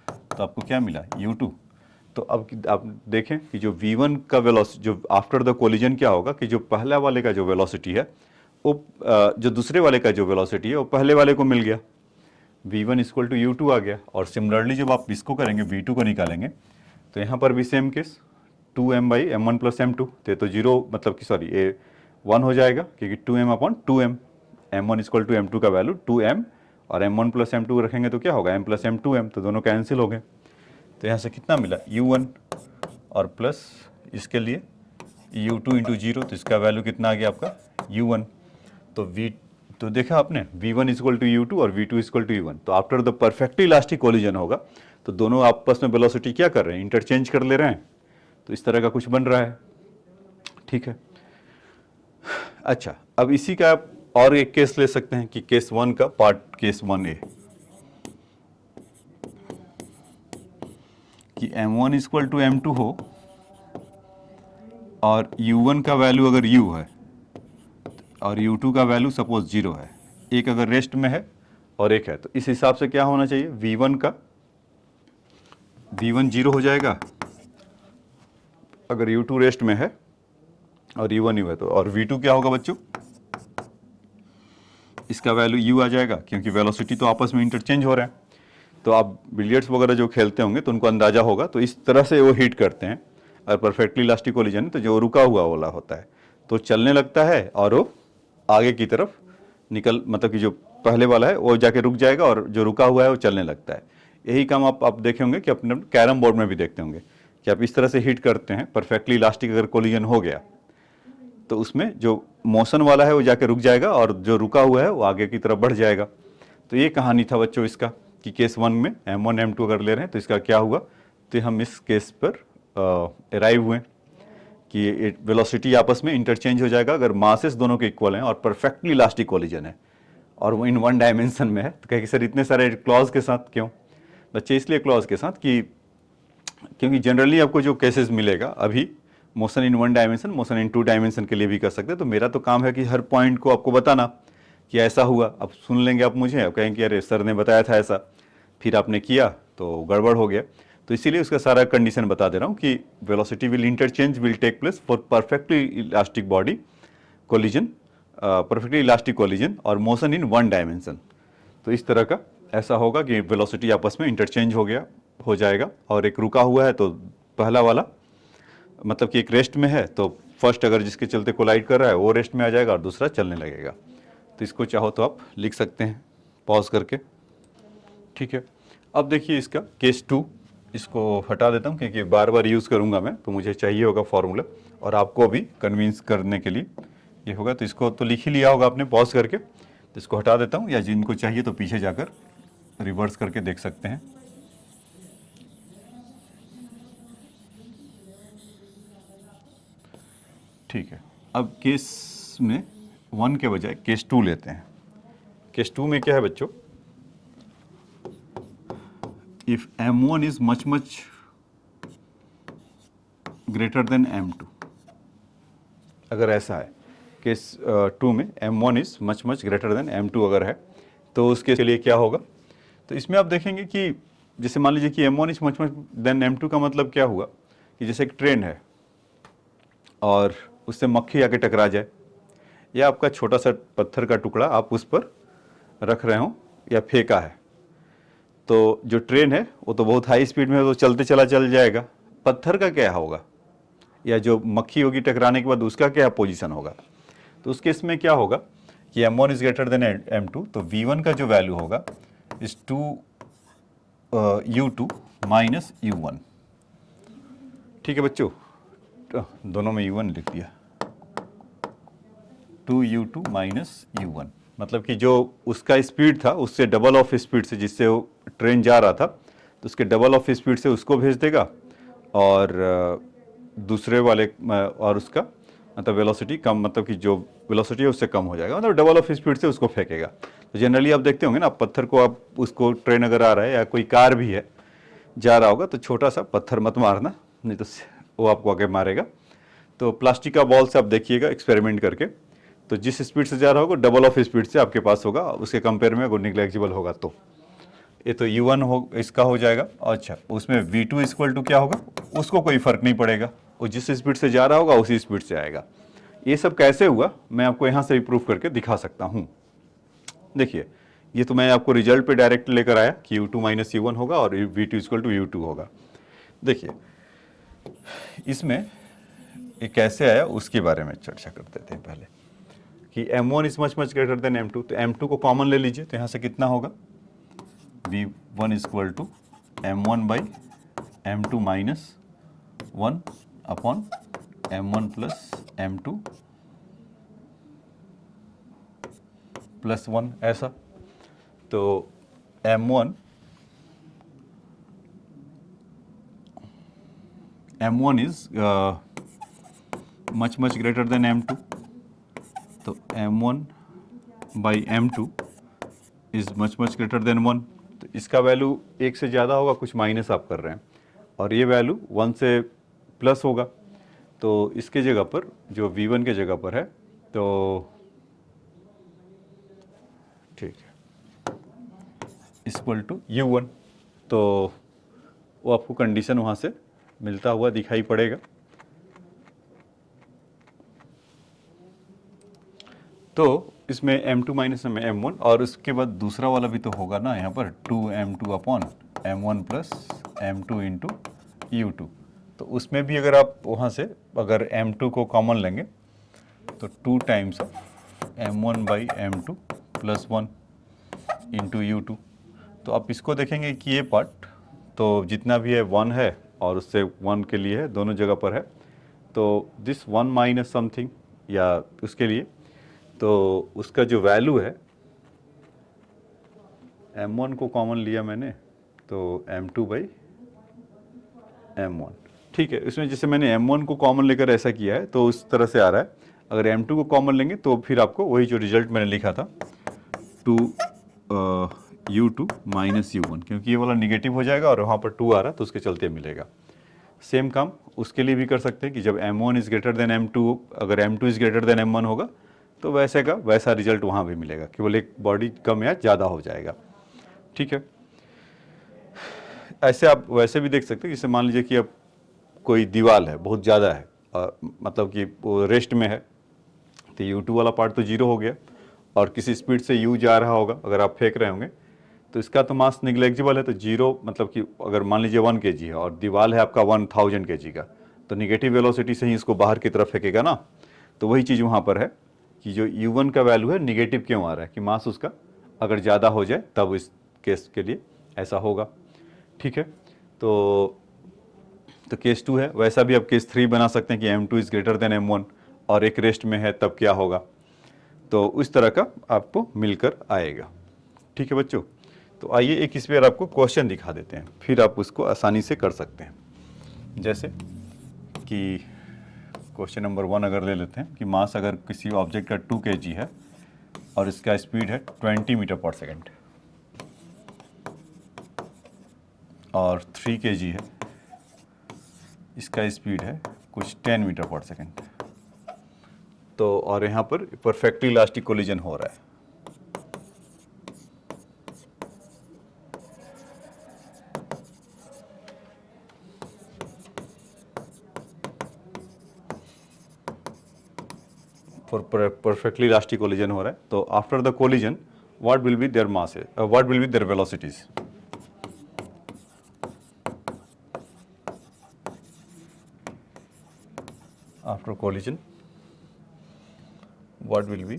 तो आपको क्या मिला u2। तो अब आप देखें कि जो v1 का वेलोसिटी जो आफ्टर द कोलिजन क्या होगा कि जो पहला वाले का जो वेलोसिटी है वो जो दूसरे वाले का जो वेलोसिटी है वो पहले वाले को मिल गया, v1 इक्वल टू u2 आ गया। और सिमिलरली जब आप इसको करेंगे v2 को निकालेंगे, तो यहाँ पर भी same case 2m by m1 plus m2, तो 0 मतलब कि सॉरी ये 1 हो जाएगा क्योंकि 2m upon 2m, m1 equal to m2 का वैल्यू 2m, और m1 प्लस m2 रखेंगे तो क्या होगा m प्लस m2m, तो दोनों कैंसिल हो गए। तो यहाँ से कितना मिला u1, और प्लस इसके लिए u2 इंटू 0, तो इसका वैल्यू कितना आ गया आपका u1। तो देखा आपने v1 इक्वल टू u2 और v2 इक्वल टू u1। तो after the perfectly elastic collision होगा तो दोनों आपस में वेलोसिटी क्या कर रहे हैं, इंटरचेंज कर ले रहे हैं, तो इस तरह का कुछ बन रहा है। ठीक है, अच्छा, अब इसी का आप और एक केस ले सकते हैं कि केस 1 का पार्ट, केस 1a कि m1 इक्वल टू m2 हो और u1 का वैल्यू अगर u है और u2 का वैल्यू सपोज 0 है, एक अगर रेस्ट में है और एक है, तो इस हिसाब से क्या होना चाहिए, v1 0 हो जाएगा अगर u2 रेस्ट में है और u1 है, तो और v2 क्या होगा बच्चों, इसका वैल्यू u आ जाएगा क्योंकि वेलोसिटी तो आपस में इंटरचेंज हो रहे हैं। तो आप बिलियर्ड्स वगैरह जो खेलते होंगे तो उनको अंदाजा होगा, तो इस तरह से वो हिट करते हैं। और परफेक्टली इलास्टिक कोलिजन तो जो रुका हुआ वाला होता है तो चलने लगता है और वो आगे की तरफ निकल, मतलब कि जो पहले वाला है वो जाके रुक जाएगा और जो रुका हुआ है वो चलने लगता है। यही काम आप देखे होंगे कि अपने कैरम बोर्ड में भी देखते होंगे कि आप इस तरह से हिट करते हैं। परफेक्टली इलास्टिक अगर कोलिजन हो गया तो उसमें जो मोशन वाला है वो जाके रुक जाएगा और जो रुका हुआ है वो आगे की तरफ बढ़ जाएगा। तो ये कहानी था बच्चों इसका कि केस 1 में m1 m2 अगर ले रहे हैं तो इसका क्या हुआ। तो हम इस केस पर अराइव हुए कि वेलोसिटी आपस में इंटरचेंज हो जाएगा अगर मासेस दोनों के इक्वल हैं और परफेक्टली इलास्टिक कोलिजन है और वो इन वन डायमेंशन में है। तो कहें कि सर इतने सारे क्लॉज के साथ क्यों बच्चे? इसलिए क्लॉज के साथ कि क्योंकि जनरली आपको जो केसेस मिलेगा अभी motion in one dimension, motion in two dimension के लिए भी कर सकते हैं। तो मेरा तो काम है कि हर पॉइंट को आपको बताना कि ऐसा हुआ। अब सुन लेंगे आप मुझे, अब कहेंगे अरे सर ने बताया था ऐसा, फिर आपने किया तो गड़बड़ हो गया। तो इसीलिए उसका सारा कंडीशन बता दे रहा हूँ कि velocity will interchange will take place for perfectly elastic body collision, perfectly elastic collision और मोशन इन वन डायमेंशन। तो इस तरह का ऐसा होगा कि वेलोसिटी आपस में इंटरचेंज हो जाएगा और एक रुका हुआ है तो पहला वाला मतलब कि एक रेस्ट में है तो फर्स्ट अगर जिसके चलते कोलाइड कर रहा है वो रेस्ट में आ जाएगा और दूसरा चलने लगेगा। तो इसको चाहो तो आप लिख सकते हैं पॉज करके, ठीक है। अब देखिए इसका केस 2, इसको हटा देता हूँ क्योंकि बार बार यूज़ करूँगा मैं तो मुझे चाहिए होगा फॉर्मूला और आपको भी कन्विंस करने के लिए ये होगा। तो इसको तो लिख ही लिया होगा आपने पॉज करके, तो इसको हटा देता हूँ या जिनको चाहिए तो पीछे जाकर रिवर्स करके देख सकते हैं। ठीक है, अब केस में 1 के बजाय केस 2 लेते हैं। केस 2 में क्या है बच्चों, if m1 is much greater than m2, अगर ऐसा है केस 2 में m1 is much greater than m2 अगर है तो उसके लिए क्या होगा। तो इसमें आप देखेंगे कि जैसे मान लीजिए कि m1 is much then m2 का मतलब क्या हुआ कि जैसे एक ट्रेन है और उससे मक्खी आके टकरा जाए या आपका छोटा सा पत्थर का टुकड़ा आप उस पर रख रहे हो या फेंका है, तो जो ट्रेन है वो तो बहुत हाई स्पीड में है तो चलते चल जाएगा। पत्थर का क्या होगा या जो मक्खी होगी टकराने के बाद उसका क्या पोजीशन होगा। तो उस केस में क्या होगा कि m1 is greater than m2, तो v1 का जो वैल्यू होगा इज 2u2 माइनस u1। ठीक है बच्चों, दोनों में u1 लिख दिया, 2u2 माइनस u1 मतलब कि जो उसका स्पीड था उससे डबल ऑफ स्पीड से जिससे वो ट्रेन जा रहा था तो उसके डबल ऑफ स्पीड से उसको भेज देगा और दूसरे वाले और उसका मतलब वेलोसिटी कम, मतलब कि जो वेलोसिटी है उससे कम हो जाएगा, मतलब डबल ऑफ स्पीड से उसको फेंकेगा। तो जनरली आप देखते होंगे ना, पत्थर को आप उसको ट्रेन अगर आ रहा है या कोई कार भी है जा रहा होगा तो छोटा सा पत्थर मत मारना, नहीं तो वो आपको आगे मारेगा। तो प्लास्टिक का बॉल से आप देखिएगा एक्सपेरिमेंट करके, तो जिस स्पीड से जा रहा होगा डबल ऑफ स्पीड से आपके पास होगा, उसके कंपेयर में अगर निग्लेक्जिबल होगा तो ये तो u1 हो इसका हो जाएगा। अच्छा, उसमें v2 इक्वल टू क्या होगा, उसको कोई फर्क नहीं पड़ेगा, वो जिस स्पीड से जा रहा होगा उसी स्पीड से आएगा। ये सब कैसे हुआ मैं आपको यहाँ से भी प्रूफ करके दिखा सकता हूँ। देखिए ये तो मैं आपको रिजल्ट पे डायरेक्ट लेकर आया कि u2 माइनस u1 होगा और v2 इक्वल टू u2 होगा। देखिए इसमें ये कैसे आया उसके बारे में चर्चा कर देते हैं पहले कि m1 is much greater than m2, तो m2 को कॉमन ले लीजिए तो यहाँ से कितना होगा v1 equal to m1 by m2 minus 1 upon m1 plus m2 plus 1 ऐसा। तो m1 is much greater than m2, तो m1 by m2 is much greater than 1। तो इसका वैल्यू 1 से ज़्यादा होगा, कुछ माइनस आप कर रहे हैं, और ये वैल्यू 1 से प्लस होगा। तो इसके जगह पर जो v1 के जगह पर है तो ठीक है इक्वल टू u1, तो वो आपको कंडीशन वहाँ से मिलता हुआ दिखाई पड़ेगा। तो इसमें m2 माइनस में m1 और उसके बाद दूसरा वाला भी तो होगा ना यहाँ पर 2m2 upon m1 plus m2 into u2। तो उसमें भी अगर आप वहाँ से अगर m2 को कॉमन लेंगे तो 2 times of m1 by m2 plus 1 into u2। तो आप इसको देखेंगे कि ये पार्ट तो जितना भी है 1 है और उससे 1 के लिए है, दोनों जगह पर है। तो दिस 1 माइनस समथिंग या उसके लिए, तो उसका जो वैल्यू है, m1 को कॉमन लिया मैंने, तो m2/m1, ठीक है। इसमें जैसे मैंने m1 को कॉमन लेकर ऐसा किया है तो उस तरह से आ रहा है। अगर m2 को कॉमन लेंगे तो फिर आपको वही जो रिजल्ट मैंने लिखा था 2u2 माइनस u1, क्योंकि ये वाला निगेटिव हो जाएगा और वहाँ पर 2 आ रहा है तो उसके चलते मिलेगा। सेम काम उसके लिए भी कर सकते हैं कि जब m1 is greater than m2, अगर m2 is greater than m1 होगा तो वैसे का वैसा रिजल्ट वहाँ भी मिलेगा, केवल एक बॉडी कम या ज़्यादा हो जाएगा, ठीक है। ऐसे आप वैसे भी देख सकते हैं, जैसे मान लीजिए कि अब कोई दीवार है बहुत ज़्यादा है, मतलब कि वो रेस्ट में है, तो u2 वाला पार्ट तो जीरो हो गया और किसी स्पीड से u जा रहा होगा, अगर आप फेंक रहे होंगे तो इसका तो मास निग्लेक्जिबल है, तो जीरो मतलब कि अगर मान लीजिए 1 kg है और दीवार है आपका 1000 kg का, तो निगेटिव वेलोसिटी से ही इसको बाहर की तरफ फेंकेगा ना। तो वही चीज़ वहाँ पर है कि जो u1 का वैल्यू है निगेटिव क्यों आ रहा है, कि मास उसका अगर ज़्यादा हो जाए तब इस केस के लिए ऐसा होगा, ठीक है। तो केस 2 है, वैसा भी आप केस 3 बना सकते हैं कि m2 is greater than m1 और एक रेस्ट में है तब क्या होगा, तो उस तरह का आपको मिलकर आएगा, ठीक है बच्चों। तो आइए एक इस पर आपको क्वेश्चन दिखा देते हैं, फिर आप उसको आसानी से कर सकते हैं। जैसे कि क्वेश्चन नंबर 1 अगर ले लेते हैं कि मास अगर किसी ऑब्जेक्ट का 2 kg है और इसका स्पीड है 20 मीटर पर सेकेंड और 3 kg है, इसका स्पीड है कुछ 10 मीटर पर सेकेंड, तो और यहाँ पर परफेक्टली इलास्टिक कोलिजन हो रहा है। परफेक्टली इलास्टिक कोलिजन हो रहा है, तो after the collision what will be their mass, what will be there velocities. After collision what will be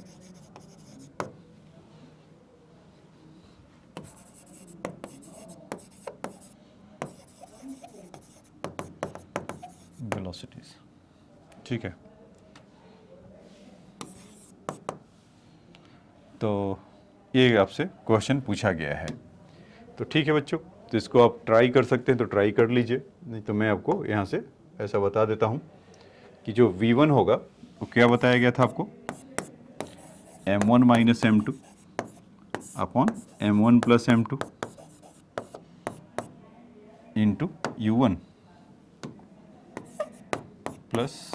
velocities, ठीक है। तो ये आपसे क्वेश्चन पूछा गया है, तो ठीक है बच्चों, तो इसको आप ट्राई कर सकते हैं तो ट्राई कर लीजिए, नहीं तो मैं आपको यहाँ से ऐसा बता देता हूँ कि जो V1 होगा वो क्या बताया गया था आपको, m1 minus m2 upon m1 plus m2 into u1 plus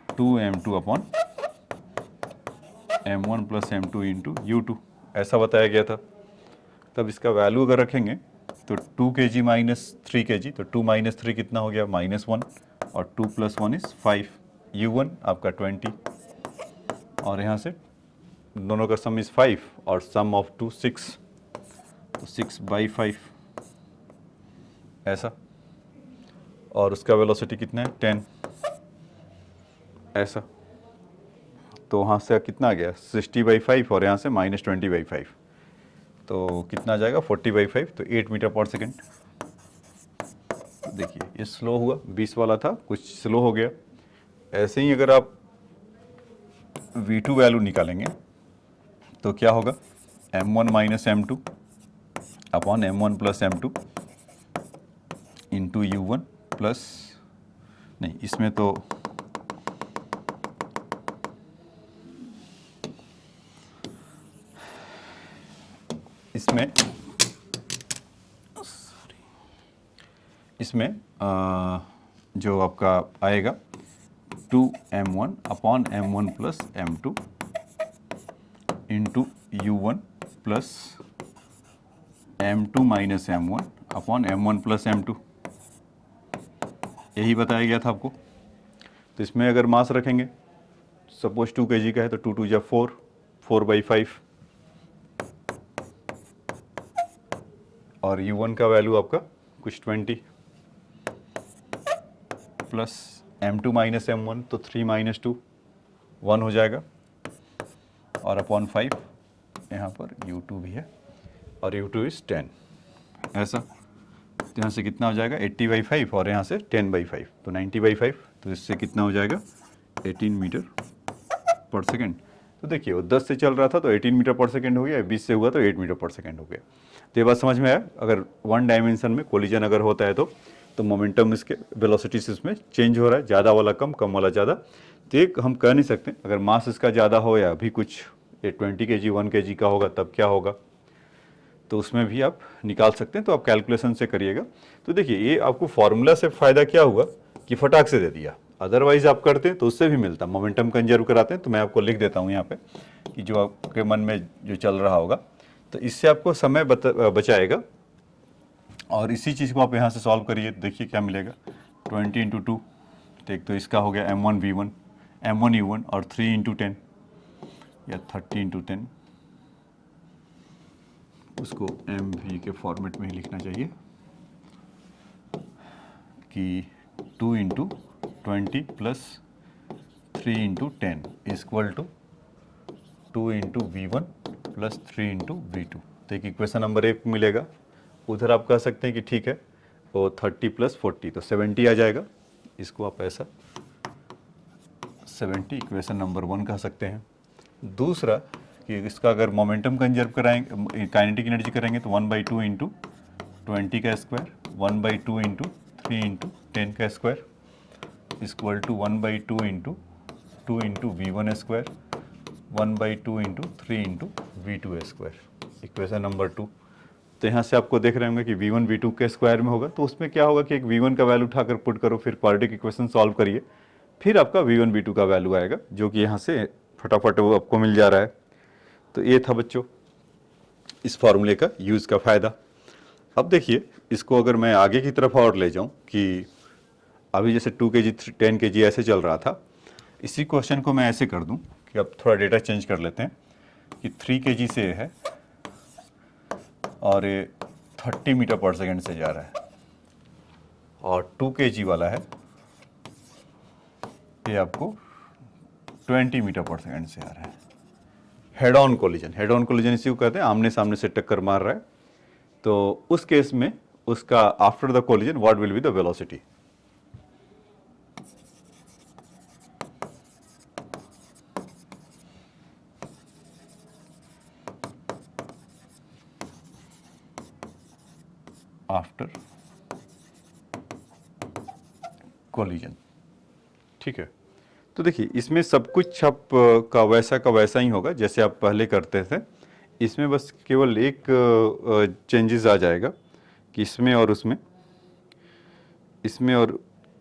2m2 upon m1 plus m2 into u2, ऐसा बताया गया था। तब इसका वैल्यू अगर रखेंगे तो 2 kg माइनस 3 kg, तो 2 माइनस 3 कितना हो गया, -1, और 2 प्लस 1 इज़ 5, u1 आपका 20, और यहाँ से दोनों का सम इज़ 5 और सम ऑफ 2 6, तो 6/5 ऐसा, और उसका वेलोसिटी कितना है 10 ऐसा, तो वहाँ से कितना आ गया 60/5 और यहाँ से -20/5, तो कितना आ जाएगा 40/5, तो 8 मीटर पर सेकेंड। देखिए ये स्लो हुआ, 20 वाला था कुछ स्लो हो गया। ऐसे ही अगर आप V2 वैल्यू निकालेंगे तो क्या होगा, m1 minus m2 upon m1 plus m2 into u1 plus, नहीं इसमें तो इसमें जो आपका आएगा 2m1 upon m1 plus m2 into u1 plus m2 minus m1 upon m1 plus m2, यही बताया गया था आपको। तो इसमें अगर मास रखेंगे, सपोज 2 kg का है तो 2 2 जा 4, 4/5, और u1 का वैल्यू आपका कुछ 20 प्लस m2 माइनस m1, तो 3 माइनस 2 1 हो जाएगा, और अपॉन 5 यहाँ पर u2 भी है और u2 इज़ 10 ऐसा, तो यहाँ से कितना हो जाएगा 80/5 और यहाँ से 10/5, तो 90/5, तो इससे कितना हो जाएगा 18 मीटर पर सेकेंड। तो देखिए वो 10 से चल रहा था तो 18 मीटर पर सेकेंड हो गया, 20 से हुआ तो 8 मीटर पर सेकेंड हो गया। तो ये बात समझ में आया, अगर वन डायमेंशन में कोलिजन अगर होता है तो मोमेंटम इसके वेलोसिटीज इसमें चेंज हो रहा है, ज़्यादा वाला कम, कम वाला ज़्यादा। तो एक हम कह नहीं सकते अगर मास इसका ज़्यादा हो या अभी कुछ 20 kg 1 kg का होगा तब क्या होगा, तो उसमें भी आप निकाल सकते हैं। तो आप कैलकुलेशन से करिएगा। तो देखिए ये आपको फॉर्मूला से फ़ायदा क्या हुआ कि फटाक से दे दिया, अदरवाइज आप करते हैं तो उससे भी मिलता, मोमेंटम कंजर्व कराते हैं। तो मैं आपको लिख देता हूँ यहाँ पे कि जो आपके मन में जो चल रहा होगा, तो इससे आपको समय बचाएगा। और इसी चीज़ को आप यहाँ से सॉल्व करिए, देखिए क्या मिलेगा। 20 इंटू 2, तो एक तो इसका हो गया M1V1 M1U1, और 3 इंटू 10 या 30 इंटू 10, उसको MV के फॉर्मेट में ही लिखना चाहिए कि 2 into 20 plus 3 into 10 equal to 2 into V1 plus 3 into V2। तो एक इक्वेशन नंबर 1 मिलेगा। उधर आप कह सकते हैं कि ठीक है वो 30 प्लस 40 तो 70 आ जाएगा। इसको आप ऐसा 70 इक्वेशन नंबर 1 कह सकते हैं। दूसरा कि इसका अगर मोमेंटम कंजर्व कराएंगे, काइनेटिक एनर्जी करेंगे, तो 1/2 इंटू 20 का स्क्वायर, 1/2 इंटू 3 इंटू 10 का square equal to 1/2 into 2 into V1 square, 1/2 into 3 into V2 square, equation number 2। तो यहाँ से आपको देख रहे होंगे कि V1 V2 के स्क्वायर में होगा, तो उसमें क्या होगा कि एक V1 का वैल्यू उठाकर पुट करो, फिर क्वाड्रेटिक इक्वेशन सॉल्व करिए, फिर आपका V1 V2 का वैल्यू आएगा, जो कि यहाँ से फटाफट वो आपको मिल जा रहा है। तो ये था बच्चों इस फॉर्मूले का यूज़ का फ़ायदा। अब देखिए इसको अगर मैं आगे की तरफ और ले जाऊँ कि अभी जैसे 2 kg 10 kg ऐसे चल रहा था, इसी क्वेश्चन को मैं ऐसे कर दूं कि अब थोड़ा डेटा चेंज कर लेते हैं कि 3 kg से है और ये 30 मीटर पर सेकेंड से जा रहा है, और 2 kg वाला है ये आपको 20 मीटर पर सेकेंड से आ रहा है। Head on collision, head on collision इसी को कहते हैं, आमने सामने से टक्कर मार रहा है। तो उस केस में उसका after the collision what will be the velocity. After collision, ठीक है। तो देखिए इसमें सब कुछ आप का वैसा ही होगा जैसे आप पहले करते थे। इसमें बस केवल एक चेंजेस आ जाएगा कि इसमें और उसमें, इसमें और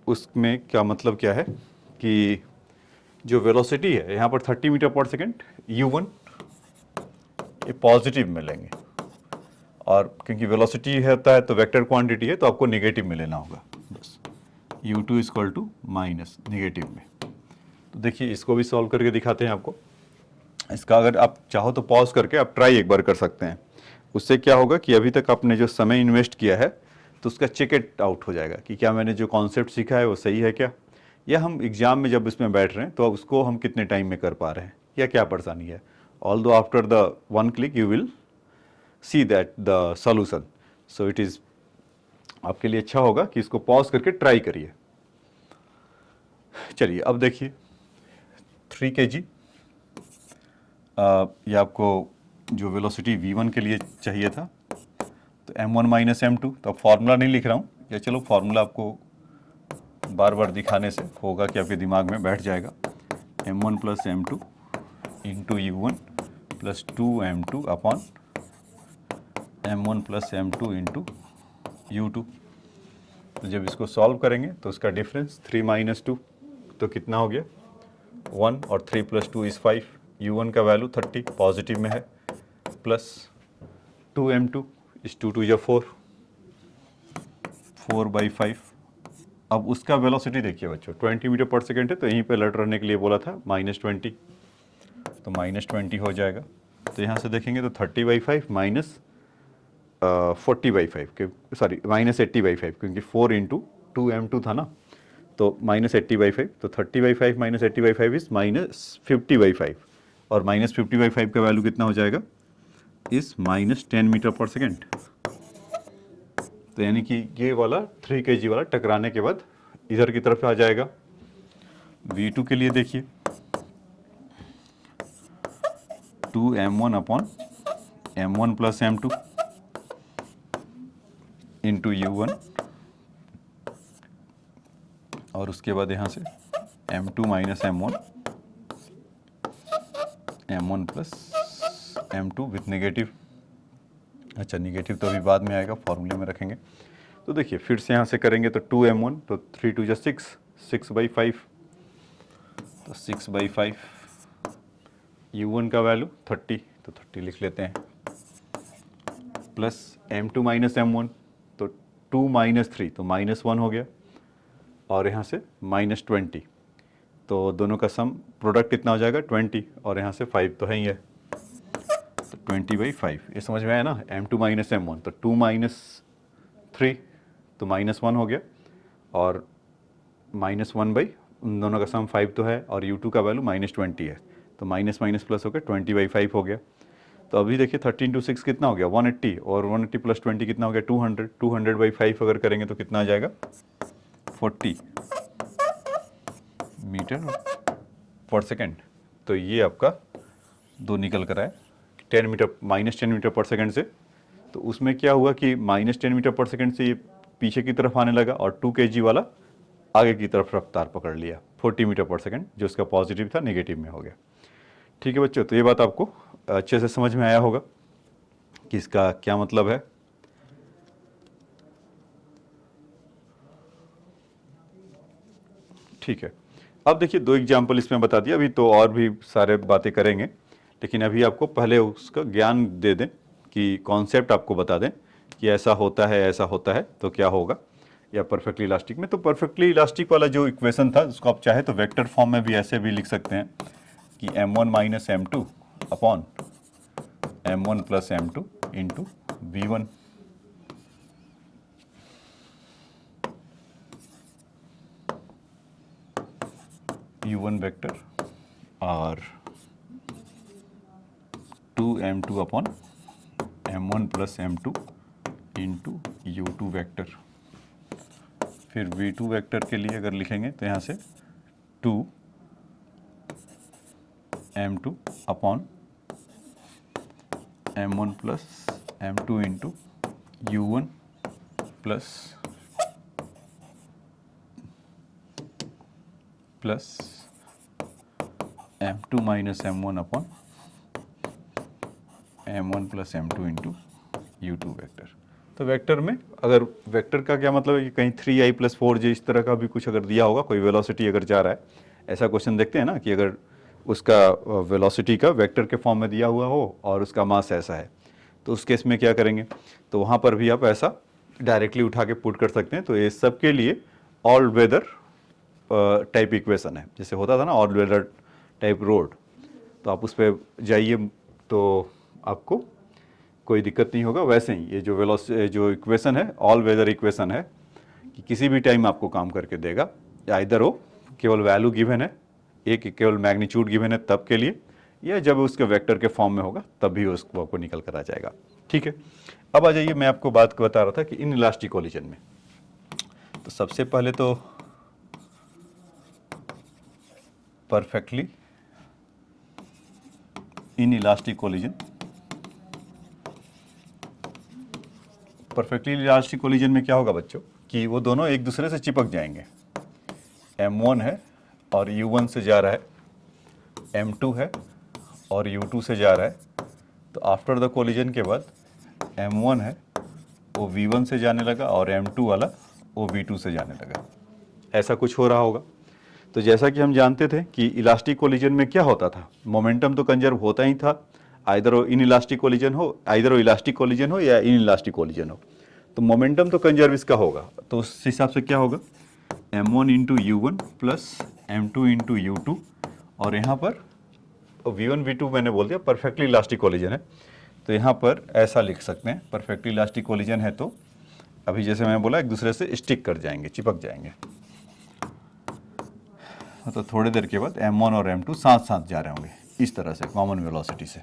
उसमें क्या मतलब क्या है कि जो वेलोसिटी है यहाँ पर 30 मीटर पर सेकेंड U1 ये पॉजिटिव मिलेंगे, और क्योंकि वेलोसिटी होता है तो वेक्टर क्वांटिटी है तो आपको नेगेटिव में लेना होगा बस, U2 equal to minus negative में। तो देखिए इसको भी सॉल्व करके दिखाते हैं आपको। इसका अगर आप चाहो तो पॉज करके आप ट्राई एक बार कर सकते हैं। उससे क्या होगा कि अभी तक आपने जो समय इन्वेस्ट किया है तो उसका चेक इट आउट हो जाएगा कि क्या मैंने जो कॉन्सेप्ट सीखा है वो सही है क्या, या हम एग्जाम में जब इसमें बैठ रहे हैं तो उसको हम कितने टाइम में कर पा रहे हैं या क्या परेशानी है। Although after the one click you will see that the solution, so it is आपके लिए अच्छा होगा कि इसको पॉज करके ट्राई करिए। चलिए अब देखिए 3 kg ये आपको जो वेलोसिटी V1 के लिए चाहिए था, तो M1 माइनस M2, तो अब फार्मूला नहीं लिख रहा हूँ, या चलो फार्मूला आपको बार बार दिखाने से होगा कि आपके दिमाग में बैठ जाएगा। M1 plus M2 into U1 plus 2M2 upon M1 plus M2 into U2। तो जब इसको सॉल्व करेंगे तो उसका डिफरेंस 3 माइनस 2 तो कितना हो गया 1, और 3 प्लस 2 इज़ 5। U1 का वैल्यू 30 पॉजिटिव में है, प्लस 2M2 इस 2 2 या 4, 4/5। अब उसका वेलोसिटी देखिए बच्चों 20 मीटर पर सेकेंड है, तो यहीं पे लट रहने के लिए बोला था -20, तो -20 हो जाएगा। तो यहाँ से देखेंगे तो 30/5 माइनस 40/5 के सॉरी -80/5, क्योंकि 4 इंटू 2M2 था ना, तो -80/5, तो 30/5 माइनस 80/5 इज -50/5, और -50/5 का वैल्यू कितना हो जाएगा इस -10 मीटर पर सेकेंड। तो यानी कि ये वाला 3 kg वाला टकराने के बाद इधर की तरफ आ जाएगा। V2 के लिए देखिए 2m1 upon m1 plus m2 into U1, और उसके बाद यहाँ से m2 minus m1 plus m2 with negative. अच्छा, नेगेटिव तो अभी बाद में आएगा, फॉर्मूले में रखेंगे। तो देखिए फिर से यहाँ से करेंगे तो 2m1, तो 3 2 6, 6/5, तो 6/5। U1 का वैल्यू 30, तो 30 लिख लेते हैं, प्लस m2 माइनस m1, तो 2 माइनस 3, तो -1 हो गया, और यहाँ से -20, तो दोनों का सम प्रोडक्ट कितना हो जाएगा 20, और यहाँ से 5 तो है ही है, तो 20/5। ये समझ में आया ना, m2 माइनस m1, तो 2 माइनस 3, तो -1 हो गया, और -1/, उन दोनों का सम 5 तो है, और U2 का वैल्यू -20 है, तो माइनस माइनस प्लस हो गया 20/5 हो गया। तो अभी देखिए 13 × 6 कितना हो गया 180, और 180 प्लस 20 कितना हो गया 200, 200/5 अगर करेंगे तो कितना आ जाएगा 40 मीटर पर सेकेंड। तो ये आपका 2 निकल कर आए 10 मीटर, -10 मीटर पर सेकेंड से। तो उसमें क्या हुआ कि -10 मीटर पर सेकेंड से ये पीछे की तरफ आने लगा, और 2 kg वाला आगे की तरफ रफ्तार पकड़ लिया 40 मीटर पर सेकेंड, जो इसका पॉजिटिव था नेगेटिव में हो गया। ठीक है बच्चों, तो ये बात आपको अच्छे से समझ में आया होगा कि इसका क्या मतलब है। ठीक है, अब देखिए 2 एग्जाम्पल इसमें बता दिया, अभी तो और भी सारे बातें करेंगे, लेकिन अभी आपको पहले उसका ज्ञान दे दें, कि कॉन्सेप्ट आपको बता दें कि ऐसा होता है तो क्या होगा, या परफेक्टली इलास्टिक में। तो परफेक्टली इलास्टिक वाला जो इक्वेशन था उसको आप चाहे तो वेक्टर फॉर्म में भी ऐसे भी लिख सकते हैं कि m1 minus m2 upon m1 plus m2 into V1। U1 vector और 2m2 upon m1 plus m2 into U2 vector. फिर V2 वेक्टर के लिए अगर लिखेंगे तो यहाँ से 2m2 upon m1 plus m2 into U1 plus m2 minus m1 upon m1 plus m2 into U2 vector. तो वेक्टर में, अगर वेक्टर का क्या मतलब है कि कहीं 3i प्लस 4j इस तरह का भी कुछ अगर दिया होगा, कोई वेलोसिटी अगर जा रहा है, ऐसा क्वेश्चन देखते हैं ना कि अगर उसका वेलोसिटी का वेक्टर के फॉर्म में दिया हुआ हो और उसका मास ऐसा है, तो उस केस में क्या करेंगे, तो वहाँ पर भी आप ऐसा डायरेक्टली उठा के पुट कर सकते हैं। तो ये सब के लिए ऑल वेदर टाइप इक्वेशन है, जैसे होता था ना ऑल वेदर टाइप रोड, तो आप उस पर जाइए तो आपको कोई दिक्कत नहीं होगा। वैसे ही ये जो इक्वेशन है ऑल वेदर इक्वेशन है, कि किसी भी टाइम आपको काम करके देगा, या इधर हो केवल वैल्यू गिवन है, एक केवल मैग्नीट्यूड गिवन है तब के लिए, या जब उसके वेक्टर के फॉर्म में होगा तब भी उसको आपको निकल कर आ जाएगा। ठीक है, अब आ जाइए, मैं आपको बात बता रहा था कि इन इलास्टिक कोलिजन में, तो सबसे पहले तो perfectly in elastic collision, perfectly elastic collision में क्या होगा बच्चों कि वो दोनों एक दूसरे से चिपक जाएंगे। m1 है और U1 से जा रहा है, m2 है और U2 से जा रहा है, तो आफ्टर द कोलिजन के बाद m1 है वो V1 से जाने लगा, और m2 वाला वो V2 से जाने लगा, ऐसा कुछ हो रहा होगा। तो जैसा कि हम जानते थे कि इलास्टिक कोलिजन में क्या होता था, मोमेंटम तो कंजर्व होता ही था, आइदर वो इन इलास्टिक कोलिजन हो, आइदर वो इलास्टिक कोलिजन हो या इन इलास्टिक कोलिजन हो, तो मोमेंटम तो कंजर्व इसका होगा। तो उस हिसाब से क्या होगा, m1 into U1 plus m2 into U2, और यहाँ पर V1 V2 मैंने बोल दिया परफेक्टली इलास्टिक कोलिजन है, तो यहाँ पर ऐसा लिख सकते हैं, परफेक्टली इलास्टिक कोलिजन है तो अभी जैसे मैंने बोला एक दूसरे से स्टिक कर जाएंगे, चिपक जाएंगे, तो थोड़ी देर के बाद m1 और m2 साथ साथ जा रहे होंगे इस तरह से कॉमन वेलोसिटी से,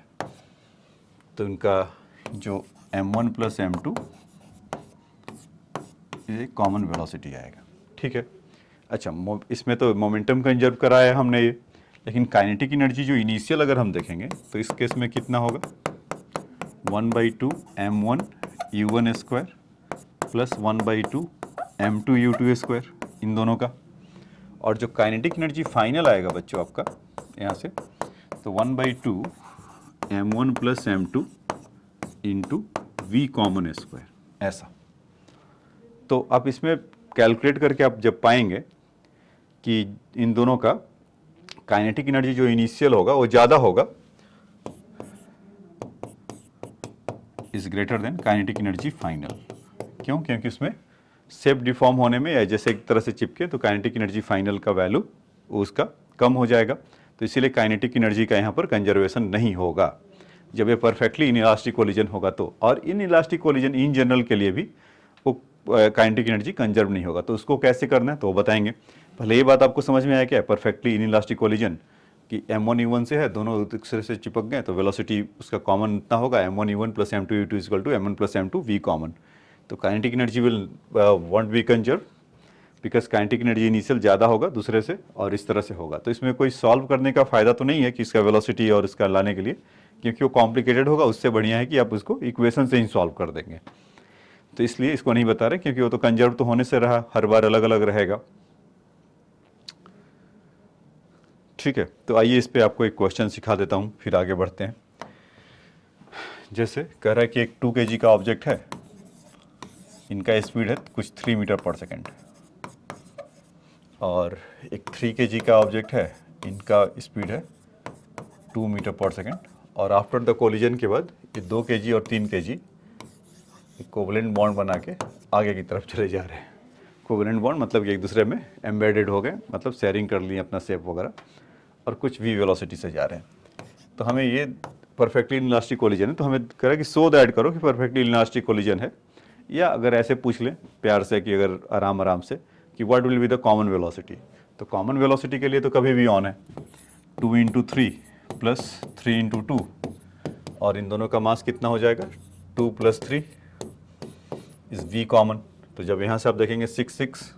तो इनका जो m1 प्लस m2 ये कॉमन वेलोसिटी आएगा। ठीक है, अच्छा, इसमें तो मोमेंटम कंजर्व कराया हमने ये, लेकिन काइनेटिक एनर्जी जो इनिशियल अगर हम देखेंगे तो इस केस में कितना होगा, 1/2 m1 u1 square plus 1/2 m2 u2 square, इन दोनों का। और जो काइनेटिक एनर्जी फाइनल आएगा बच्चों आपका यहाँ से, तो 1/2 m1 plus m2 into V common square, ऐसा। तो आप इसमें कैलकुलेट करके आप जब पाएंगे कि इन दोनों का काइनेटिक एनर्जी जो इनिशियल होगा वो ज़्यादा होगा, is greater than kinetic energy final. क्यों? क्योंकि उसमें शेप डिफॉर्म होने में या जैसे एक तरह से चिपके तो काइनेटिक एनर्जी फाइनल का वैल्यू उसका कम हो जाएगा, तो इसीलिए काइनेटिक एनर्जी का यहाँ पर कंजर्वेशन नहीं होगा जब ये परफेक्टली इनइलास्टिक कोलिजन होगा तो। और इनइलास्टिक कोलिजन इन जनरल के लिए भी वो काइनेटिक एनर्जी कंजर्व नहीं होगा। तो उसको कैसे करना है तो वो बताएंगे। पहले ये बात आपको समझ में आया क्या है, परफेक्टली इनइलास्टिक कोलिजन कि m1 u1 से है, दोनों एक दूसरे से चिपक गए तो वेलोसिटी उसका कॉमन इतना होगा, m1 u1 plus m2 u2 equal to m1 plus m2 v common. तो kinetic energy will won't be conserve because kinetic energy initial ज़्यादा होगा दूसरे से और इस तरह से होगा। तो इसमें कोई सॉल्व करने का फ़ायदा तो नहीं है कि इसका वेलोसिटी और इसका लाने के लिए, क्योंकि वो कॉम्प्लिकेटेड होगा। उससे बढ़िया है कि आप उसको इक्वेशन से ही सॉल्व कर देंगे। तो इसलिए इसको नहीं बता रहे, क्योंकि वो तो कंजर्व तो होने से रहा, हर बार अलग अलग रहेगा। ठीक है, तो आइए इस पे आपको एक क्वेश्चन सिखा देता हूँ, फिर आगे बढ़ते हैं। जैसे कह रहा है कि एक 2 kg का ऑब्जेक्ट है, इनका स्पीड है कुछ 3 मीटर पर सेकेंड, और एक 3 kg का ऑब्जेक्ट है, इनका स्पीड है 2 मीटर पर सेकेंड। और आफ्टर द कोलिजन के बाद ये 2 kg और 3 kg कोवलेंट बॉन्ड बना के आगे की तरफ चले जा रहे हैं। कोवलेंट बॉन्ड मतलब कि एक दूसरे में एम्बेडेड हो गए, मतलब शेयरिंग कर लिए अपना शेप वगैरह, और कुछ वी वेलोसिटी से जा रहे हैं। तो हमें ये परफेक्टली इनइलास्टिक कोलिजन है, तो हमें कह रहा है कि सो दैट करो कि परफेक्टली इनइलास्टिक कोलिजन है, या अगर ऐसे पूछ लें प्यार से कि अगर आराम आराम से कि what will be the common velocity. तो कॉमन वेलोसिटी के लिए तो कभी भी ऑन है, 2 × 3 प्लस 3 × 2, और इन दोनों का मास कितना हो जाएगा, 2 + 3 इज वी कॉमन। तो जब यहाँ से आप देखेंगे 6 6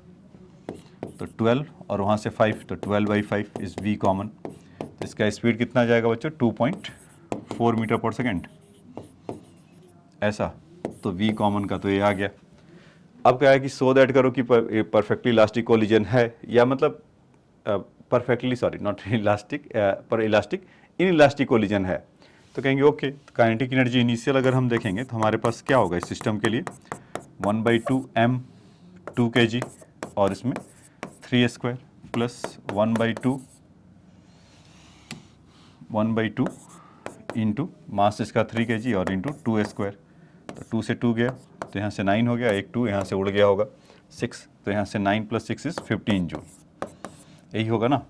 तो 12, और वहाँ से 5 तो 12/5 इज वी कॉमन। तो इसका स्पीड कितना जाएगा बच्चों, 2.4 मीटर पर सेकेंड, ऐसा। तो वी कॉमन का तो ये आ गया। अब क्या है कि सो दैट करो कि परफेक्टली इलास्टिक कोलिजन है, या मतलब परफेक्टली, सॉरी नॉट इलास्टिक, पर इलास्टिक इन इलास्टिक कोलिजन है। तो कहेंगे ओके, काइनेटिक एनर्जी इनिशियल अगर हम देखेंगे तो हमारे पास क्या होगा इस सिस्टम के लिए, 1/2 m2 kg, और इसमें 3 स्क्वायर प्लस 1/2 इंटू मास इसका 3 kg और इंटू 2 स्क्वायर। तो 2 से 2 गया तो यहाँ से 9 हो गया, एक 2 यहाँ से उड़ गया होगा 6, तो यहाँ से 9 + 6 इज 15 जूल, यही होगा ना।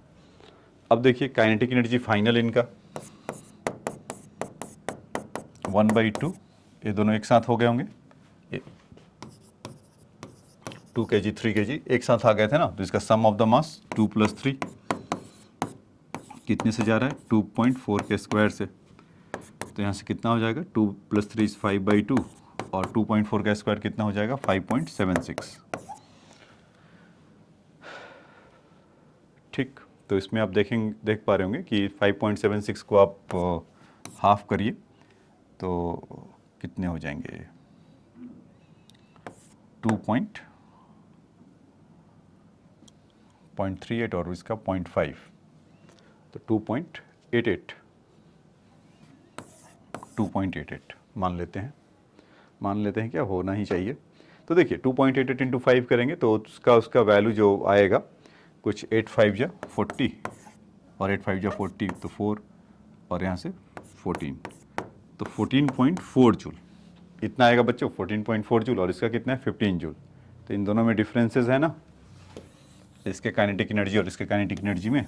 अब देखिए काइनेटिक एनर्जी फाइनल इनका 1/2, ये दोनों एक साथ हो गए होंगे, 2 kg 3 kg एक साथ आ गए थे ना, तो इसका सम ऑफ द मास 2 + 3 कितने से जा रहा है, 2.4 के स्क्वायर से। तो यहाँ से कितना हो जाएगा, 2 + 3 इज 5/2, और 2.4 का स्क्वायर कितना हो जाएगा, 5.76। ठीक, तो इसमें आप देख पा रहे होंगे कि 5.76 को आप हाफ करिए तो कितने हो जाएंगे, 2.38 और इसका 0.5, तो 2.88 मान लेते हैं क्या होना ही चाहिए। तो देखिए 2.88 × 5 करेंगे तो उसका वैल्यू जो आएगा कुछ 8 5 जा 40, और 8 5 जा 40 तो 4, और यहाँ से 14, तो 14.4 जूल इतना आएगा बच्चों, 14.4 जूल, और इसका कितना है 15 जूल। तो इन दोनों में डिफरेंसेस है ना, इसके काइनेटिक एनर्जी और इसके काइनेटिक एनर्जी में,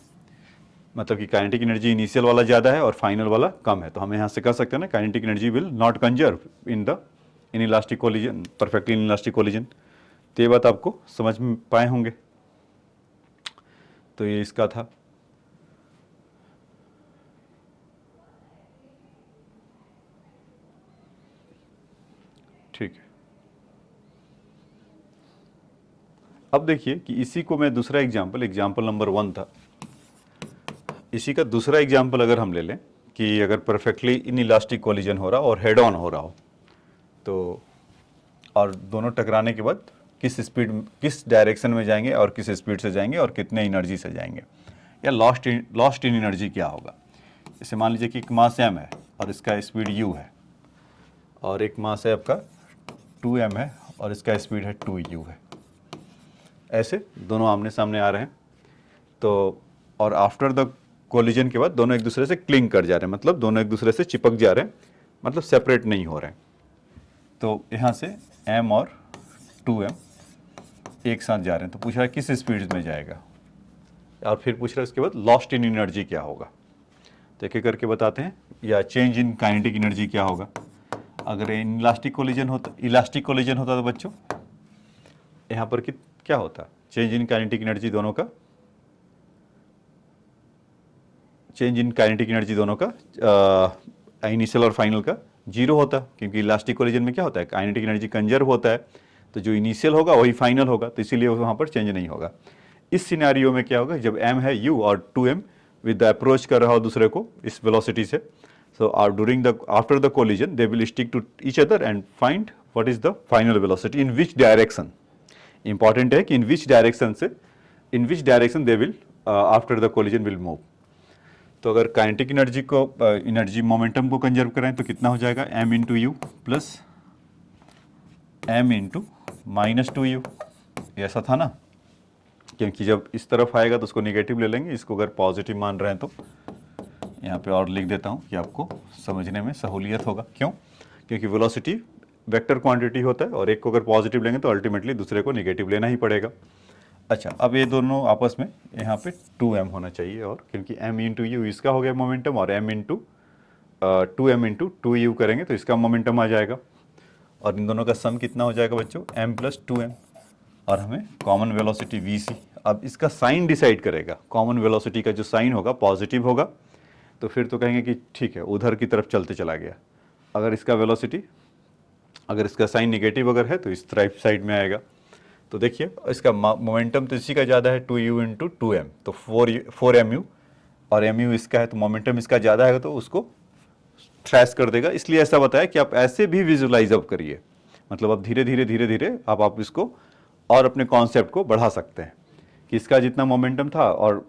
मतलब कि काइनेटिक एनर्जी इनिशियल वाला ज़्यादा है और फाइनल वाला कम है। तो हम यहाँ से कह सकते हैं ना, kinetic energy will not conserve in the inelastic collision, perfectly inelastic collision. तो ये बात आपको समझ में पाए होंगे। तो ये इसका था। ठीक है, अब अब देखिए कि इसी को मैं दूसरा एग्जाम्पल नंबर 1 था, इसी का दूसरा एग्जाम्पल अगर हम ले लें कि अगर परफेक्टली इन इलास्टिक कोलिजन हो रहा और हेड ऑन हो रहा हो, तो और दोनों टकराने के बाद किस डायरेक्शन में जाएंगे और किस स्पीड से जाएंगे और कितने एनर्जी से जाएंगे, या लॉस्ट इन एनर्जी क्या होगा। जैसे मान लीजिए कि एक मास m है और इसका स्पीड u है, और एक मास है आपका 2m है और इसका स्पीड है 2u है। ऐसे दोनों आमने सामने आ रहे हैं, तो और आफ्टर द कोलिजन के बाद दोनों एक दूसरे से क्लिंग कर जा रहे हैं, मतलब दोनों एक दूसरे से चिपक जा रहे हैं, मतलब सेपरेट नहीं हो रहे हैं। तो यहाँ से m और 2m एक साथ जा रहे हैं, तो पूछ रहा है किस स्पीड में जाएगा, और फिर पूछ रहा है उसके बाद लॉस्ट इन एनर्जी क्या होगा। तो एक एक करके बताते हैं, या चेंज इन काइनेटिक एनर्जी क्या होगा। अगर इलास्टिक कोलिजन होता तो बच्चों यहाँ पर क्या होता, चेंज इन काइनेटिक एनर्जी दोनों का, इनिशियल और फाइनल का 0 होता, क्योंकि इलास्टिक कोलिजन में क्या होता है, काइनेटिक एनर्जी कंजर्व होता है, तो जो इनिशियल होगा वही फाइनल होगा, तो इसीलिए वहाँ पर चेंज नहीं होगा। इस सिनेरियो में क्या होगा, जब m है u और 2m विद द अप्रोच कर रहा हो दूसरे को इस वेलोसिटी से, so after the collision they will stick to each other and find what is the final velocity in which direction. Important है कि in which direction they will after the collision will move. तो अगर kinetic energy momentum को conserve करें तो कितना हो जाएगा, m into U plus m into minus 2u, ऐसा था ना, क्योंकि जब इस तरफ आएगा तो उसको नेगेटिव ले लेंगे, इसको अगर पॉजिटिव मान रहे हैं तो यहाँ पे और लिख देता हूँ कि आपको समझने में सहूलियत होगा। क्यों, क्योंकि वेलोसिटी वेक्टर क्वांटिटी होता है और एक को अगर पॉजिटिव लेंगे तो अल्टीमेटली दूसरे को नेगेटिव लेना ही पड़ेगा। अच्छा, अब ये दोनों आपस में यहाँ पे 2m होना चाहिए, और क्योंकि m इंटू यू इसका हो गया मोमेंटम, और m into 2m into 2u करेंगे तो इसका मोमेंटम आ जाएगा, और इन दोनों का सम कितना हो जाएगा बच्चों, m प्लस 2m, और हमें कॉमन वेलोसिटी vc। अब इसका साइन डिसाइड करेगा, कॉमन वेलोसिटी का जो साइन होगा पॉजिटिव होगा तो फिर तो कहेंगे कि ठीक है उधर की तरफ चलते चला गया। अगर इसका साइन निगेटिव अगर है तो इस तरफ साइड में आएगा। तो देखिए इसका मोमेंटम तो इसी का ज़्यादा है 2u इंटू 2m, तो 4mu, और mu इसका है तो मोमेंटम इसका ज़्यादा है तो उसको थ्रैश कर देगा। इसलिए ऐसा बताया कि आप ऐसे भी विजुलाइज अप करिए, मतलब अब धीरे धीरे आप इसको और अपने कॉन्सेप्ट को बढ़ा सकते हैं कि इसका जितना मोमेंटम था और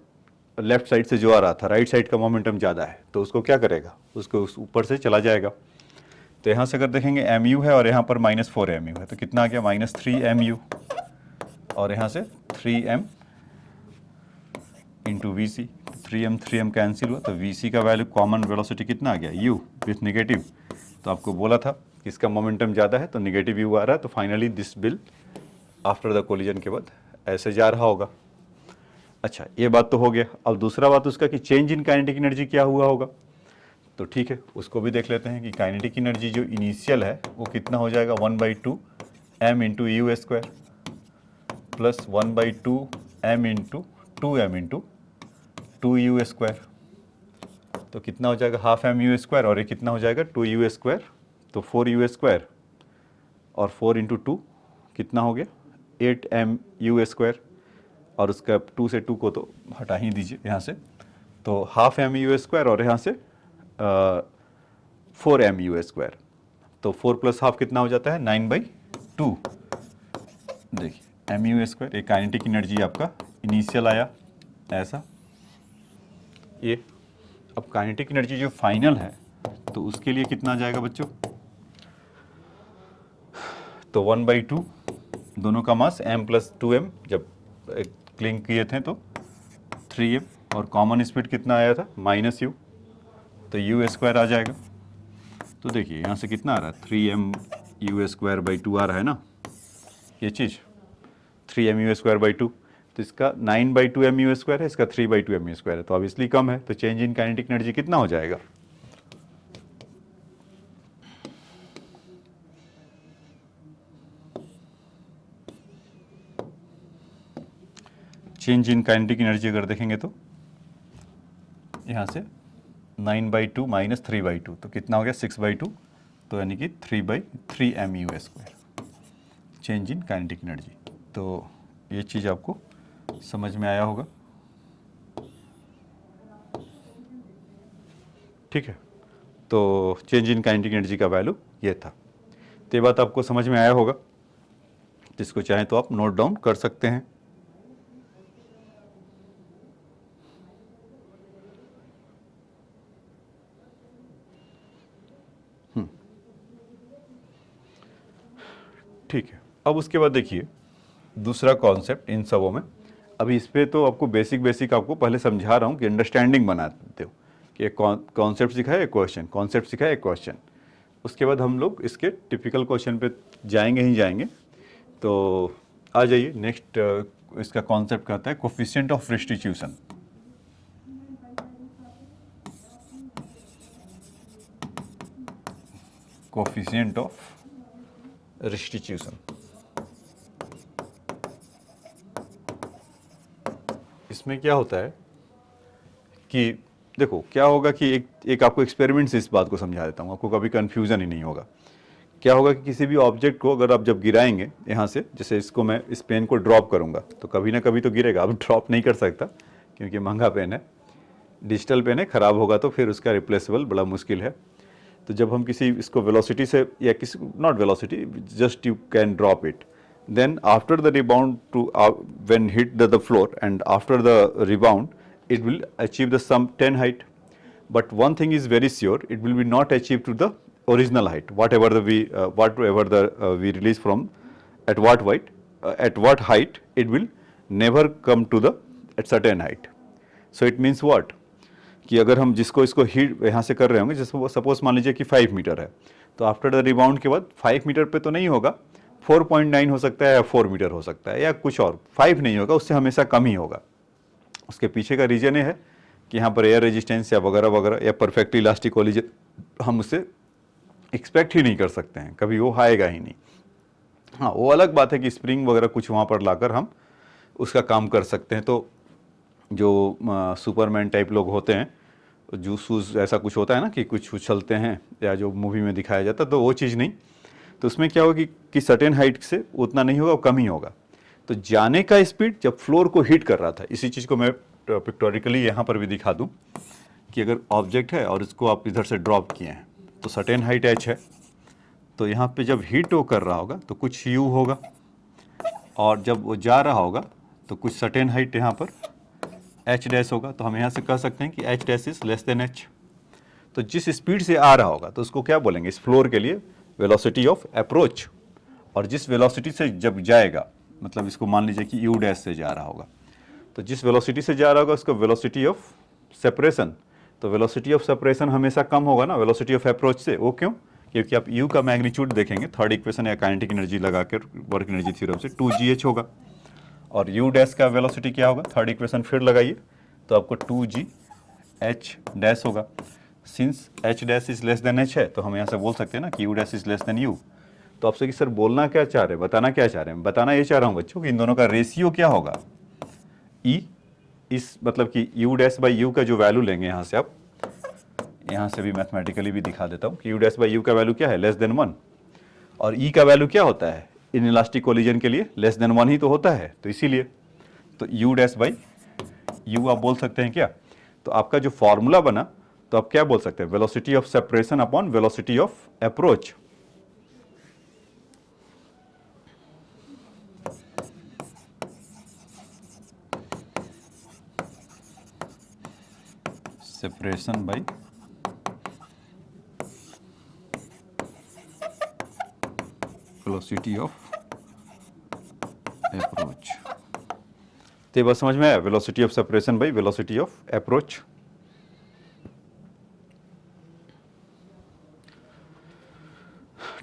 लेफ्ट साइड से जो आ रहा था राइट साइड का मोमेंटम ज़्यादा है, तो उसको क्या करेगा, उसको उस ऊपर से चला जाएगा। तो यहाँ से अगर देखेंगे mu है और यहाँ पर -4mu है, तो कितना आ गया, -3mu, और यहाँ से 3m into we, 3m cancel हुआ, तो वी का वैल्यू कॉमन वेलोसिटी कितना आ गया, u विथ नेगेटिव। तो आपको बोला था कि इसका मोमेंटम ज़्यादा है तो नेगेटिव u आ रहा है, तो finally this will after the collision के बाद ऐसे जा रहा होगा। अच्छा, ये बात तो हो गया। अब दूसरा बात उसका कि चेंज इन काइनेटिक एनर्जी क्या हुआ होगा, तो ठीक है उसको भी देख लेते हैं कि काइनेटिक एनर्जी जो इनिशियल है वो कितना हो जाएगा, 1/2 m into you square plus 1/2 m into 2m into 2u square, तो कितना हो जाएगा, हाफ mu स्क्वायर, और ये कितना हो जाएगा 2u स्क्वायर, तो 4u स्क्वायर, और 4 इंटू 2 कितना हो गया 8mu स्क्वायर, और उसका 2 से 2 को तो हटा ही दीजिए यहाँ से, तो हाफ mu स्क्वायर, और यहाँ से 4mu स्क्वायर, तो 4 प्लस हाफ कितना हो जाता है 9/2। देखिए mu स्क्वायर, एक काइनेटिक एनर्जी आपका इनिशियल आया ऐसा ये। अब काइनेटिक एनर्जी जो फाइनल है तो उसके लिए कितना आ जाएगा बच्चों, तो 1/2 दोनों का मास m प्लस 2m, जब क्लिंग किए थे तो 3m, और कॉमन स्पीड कितना आया था -u, तो u स्क्वायर आ जाएगा। तो देखिए यहाँ से कितना आ रहा है 3mu स्क्वायर बाई 2 आ रहा है ना, ये चीज़ 3mu स्क्वायर बाई 2, तो इसका 9/2 mu स्क्वायर है, इसका 3/2 mu स्क्वायर है, तो ऑब्वियसली कम है, तो चेंज इन काइनेटिक एनर्जी कितना हो जाएगा, चेंज इन काइनेटिक एनर्जी अगर देखेंगे तो यहाँ से 9/2 माइनस 3/2, तो कितना हो गया 6/2, तो यानी कि 3/3 mu square change in kinetic energy. तो ये चीज़ आपको समझ में आया होगा। ठीक है, तो चेंज इन काइनेटिक एनर्जी का वैल्यू ये था। तो ये बात आपको समझ में आया होगा, जिसको चाहें तो आप नोट डाउन कर सकते हैं। ठीक है, अब उसके बाद देखिए दूसरा कॉन्सेप्ट इन सबों में। अभी इस पे तो आपको बेसिक आपको पहले समझा रहा हूँ कि अंडरस्टैंडिंग बनाते हो कि एक कॉन्सेप्ट सिखाया एक क्वेश्चन, कॉन्सेप्ट सिखाया एक क्वेश्चन। उसके बाद हम लोग इसके टिपिकल क्वेश्चन पे जाएंगे ही जाएंगे। तो आ जाइए नेक्स्ट, इसका कॉन्सेप्ट कहता है coefficient of restitution. Coefficient of restitution, इसमें क्या होता है कि देखो क्या होगा कि एक आपको एक्सपेरिमेंट से इस बात को समझा देता हूँ, आपको कभी कन्फ्यूज़न ही नहीं होगा। क्या होगा कि किसी भी ऑब्जेक्ट को अगर आप जब गिराएंगे यहाँ से, जैसे इसको मैं इस पेन को ड्रॉप करूँगा तो कभी ना कभी तो गिरेगा। अब ड्रॉप नहीं कर सकता क्योंकि महंगा पेन है, डिजिटल पेन है, ख़राब होगा तो फिर उसका रिप्लेसेबल बड़ा मुश्किल है। तो जब हम किसी इसको वेलोसिटी से या किसी not velocity, just you can drop it, then after the rebound to when hit the floor and after the rebound it will achieve the some 10 height, but one thing is very sure, it will be not achieved to the original height, whatever the we release from at what height, it will never come to the at certain height. So it means what कि अगर हम जिसको इसको hit यहाँ से कर रहे होंगे, जैसे सपोज मान लीजिए कि 5 मीटर है, तो आफ्टर द रिबाउंड के बाद 5 मीटर पे तो नहीं होगा, 4.9 हो सकता है या 4 मीटर हो सकता है या कुछ और, 5 नहीं होगा, उससे हमेशा कम ही होगा। उसके पीछे का रीजन ये है कि यहाँ पर एयर रेजिस्टेंस या वगैरह वगैरह या परफेक्टली इलास्टिक कोलिजन हम उससे एक्सपेक्ट ही नहीं कर सकते हैं, कभी वो आएगा ही नहीं। हाँ, वो अलग बात है कि स्प्रिंग वगैरह कुछ वहाँ पर लाकर हम उसका काम कर सकते हैं। तो जो सुपरमैन टाइप लोग होते हैं, जो शूज़ ऐसा कुछ होता है ना कि कुछ उछलते हैं या जो मूवी में दिखाया जाता है, तो वो चीज़ नहीं। तो उसमें क्या होगा कि सर्टेन हाइट से उतना नहीं होगा, कम ही होगा। तो जाने का स्पीड जब फ्लोर को हिट कर रहा था, इसी चीज़ को मैं पिक्टोरिकली यहाँ पर भी दिखा दूँ कि अगर ऑब्जेक्ट है और इसको आप इधर से ड्रॉप किए हैं तो सर्टेन हाइट h है, तो यहाँ पे जब हिट वो कर रहा होगा तो कुछ u होगा, और जब वो जा रहा होगा तो कुछ सर्टेन हाइट यहाँ पर h डैश होगा। तो हम यहाँ से कह सकते हैं कि h dash is less than h। तो जिस स्पीड से आ रहा होगा तो उसको क्या बोलेंगे इस फ्लोर के लिए, वेलोसिटी ऑफ अप्रोच। और जिस वेलोसिटी से जब जाएगा, मतलब इसको मान लीजिए कि u डैश से जा रहा होगा, तो जिस वेलोसिटी से जा रहा होगा उसको वेलोसिटी ऑफ सेपरेशन। तो वेलोसिटी ऑफ सेपरेशन हमेशा कम होगा ना वेलोसिटी ऑफ अप्रोच से। वो क्यों? क्योंकि आप u का मैग्नीट्यूड देखेंगे थर्ड इक्वेशन या काइनेटिक एनर्जी लगाकर वर्क एनर्जी थ्योरम से 2gh होगा, और u डैश का वेलोसिटी क्या होगा, थर्ड इक्वेशन फिर लगाइए तो आपको 2gh डैश होगा। Since h dash is less than h है, तो हम यहाँ से बोल सकते हैं ना कि u dash is less than u। तो आपसे कि सर बोलना क्या चाह रहे हैं, बताना क्या चाह रहे हैं? बताना ये चाह रहा हूँ बच्चों कि इन दोनों का रेशियो क्या होगा, e, इस मतलब कि u डैश बाई u का जो वैल्यू लेंगे, यहाँ से आप यहाँ से भी मैथमेटिकली भी दिखा देता हूँ कि u डैश बाई u का वैल्यू क्या है, लेस देन 1, और e का वैल्यू क्या होता है इन इलास्टिक कोलिजन के लिए, लेस देन 1 ही तो होता है। तो इसीलिए तो u डैश बाई u आप बोल सकते हैं क्या। तो आपका जो फॉर्मूला बना, तो आप क्या बोल सकते हैं, velocity of separation upon velocity of approach. Separation by velocity of approach. तो ये बात समझ में आया, velocity of separation by velocity of approach.